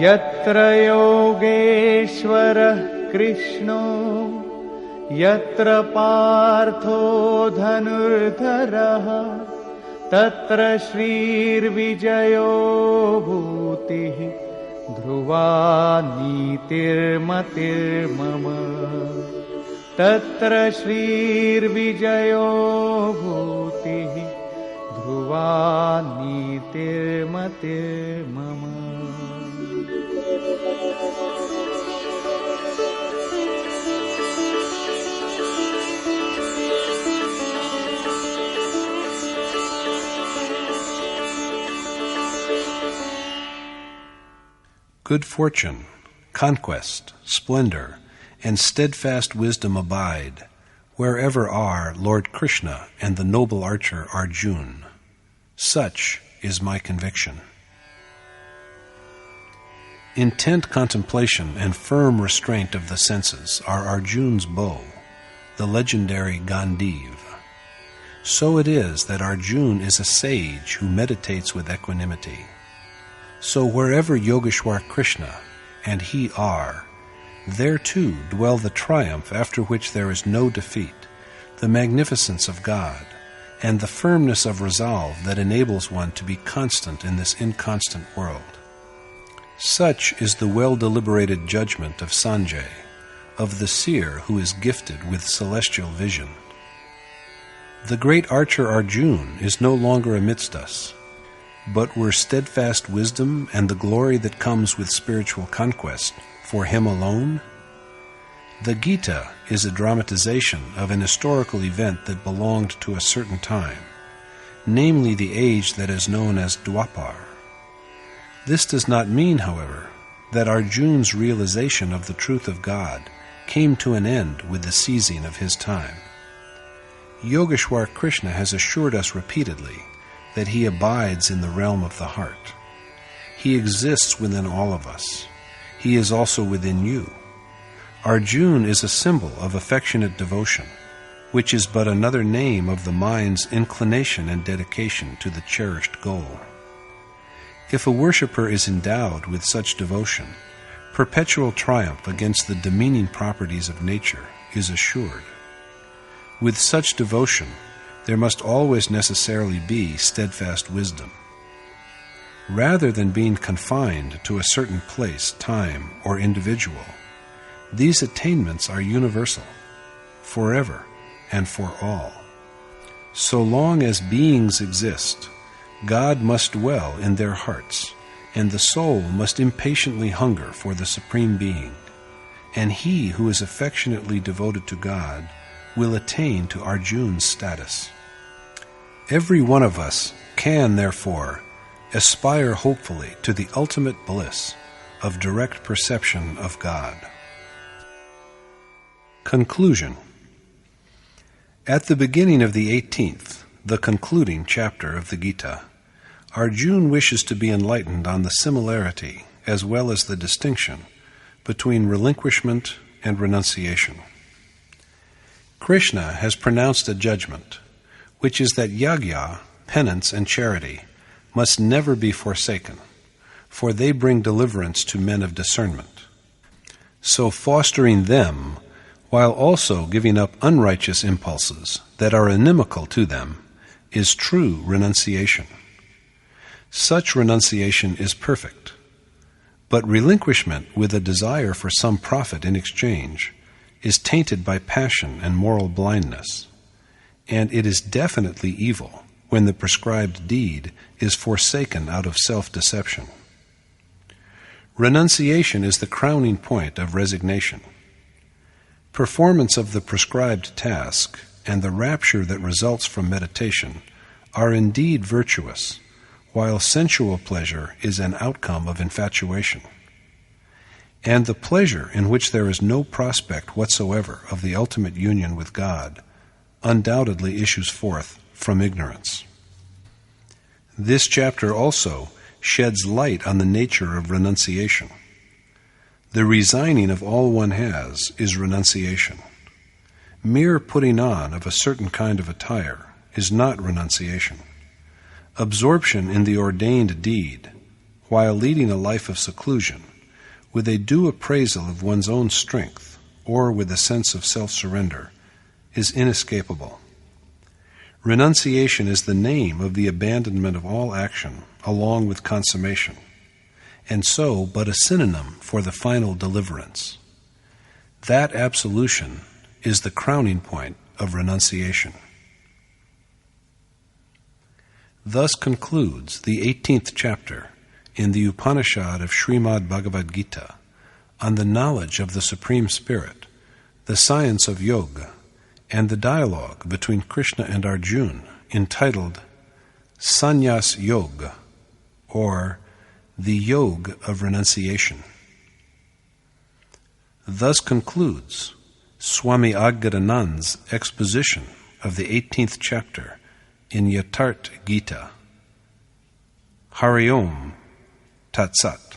यत्र योगेश्वरः कृष्णो यत्र पार्थो धनुर्धरः तत्र श्रीर्विजयो भूतिः ध्रुवा नीतिर्मतिर्मम. तत्र श्रीर्विजयो भूतिः Dhruva नीतिर्मतिर्मम. Good fortune, conquest, splendor, and steadfast wisdom abide wherever are Lord Krishna and the noble archer Arjuna. Such is my conviction. Intent contemplation and firm restraint of the senses are Arjuna's bow, the legendary Gandiv. So it is that Arjuna is a sage who meditates with equanimity. So wherever Yogeshwar Krishna and he are, there too dwell the triumph after which there is no defeat, the magnificence of God, and the firmness of resolve that enables one to be constant in this inconstant world. Such is the well-deliberated judgment of Sanjay, of the seer who is gifted with celestial vision. The great archer Arjuna is no longer amidst us, but were steadfast wisdom and the glory that comes with spiritual conquest for him alone? The Gita is a dramatization of an historical event that belonged to a certain time, namely the age that is known as Dwapar. This does not mean, however, that Arjuna's realization of the truth of God came to an end with the seizing of his time. Yogeshwar Krishna has assured us repeatedly that he abides in the realm of the heart. He exists within all of us. He is also within you. Arjuna is a symbol of affectionate devotion, which is but another name of the mind's inclination and dedication to the cherished goal. If a worshipper is endowed with such devotion, perpetual triumph against the demeaning properties of nature is assured. With such devotion, there must always necessarily be steadfast wisdom. Rather than being confined to a certain place, time, or individual, these attainments are universal, forever and for all. So long as beings exist, God must dwell in their hearts, and the soul must impatiently hunger for the Supreme Being, and he who is affectionately devoted to God will attain to Arjuna's status. Every one of us can, therefore, aspire hopefully to the ultimate bliss of direct perception of God. Conclusion. At the beginning of the 18th, the concluding chapter of the Gita, Arjuna wishes to be enlightened on the similarity as well as the distinction between relinquishment and renunciation. Krishna has pronounced a judgment, which is that yagya, penance, and charity must never be forsaken, for they bring deliverance to men of discernment. So fostering them, while also giving up unrighteous impulses that are inimical to them, is true renunciation. Such renunciation is perfect, but relinquishment with a desire for some profit in exchange is tainted by passion and moral blindness, and it is definitely evil when the prescribed deed is forsaken out of self-deception. Renunciation is the crowning point of resignation. Performance of the prescribed task and the rapture that results from meditation are indeed virtuous, while sensual pleasure is an outcome of infatuation. And the pleasure in which there is no prospect whatsoever of the ultimate union with God undoubtedly issues forth from ignorance. This chapter also sheds light on the nature of renunciation. The resigning of all one has is renunciation. Mere putting on of a certain kind of attire is not renunciation. Absorption in the ordained deed, while leading a life of seclusion, with a due appraisal of one's own strength, or with a sense of self-surrender, is inescapable. Renunciation is the name of the abandonment of all action, along with consummation, and so but a synonym for the final deliverance. That absolution is the crowning point of renunciation. Thus concludes the 18th chapter in the Upanishad of Srimad Bhagavad Gita on the knowledge of the Supreme Spirit, the science of yoga, and the dialogue between Krishna and Arjuna entitled Sannyas Yoga, or the Yoga of Renunciation. Thus concludes Swami Adgadanandji's exposition of the 18th chapter in Untitled Gita. Hari Om Tat Sat.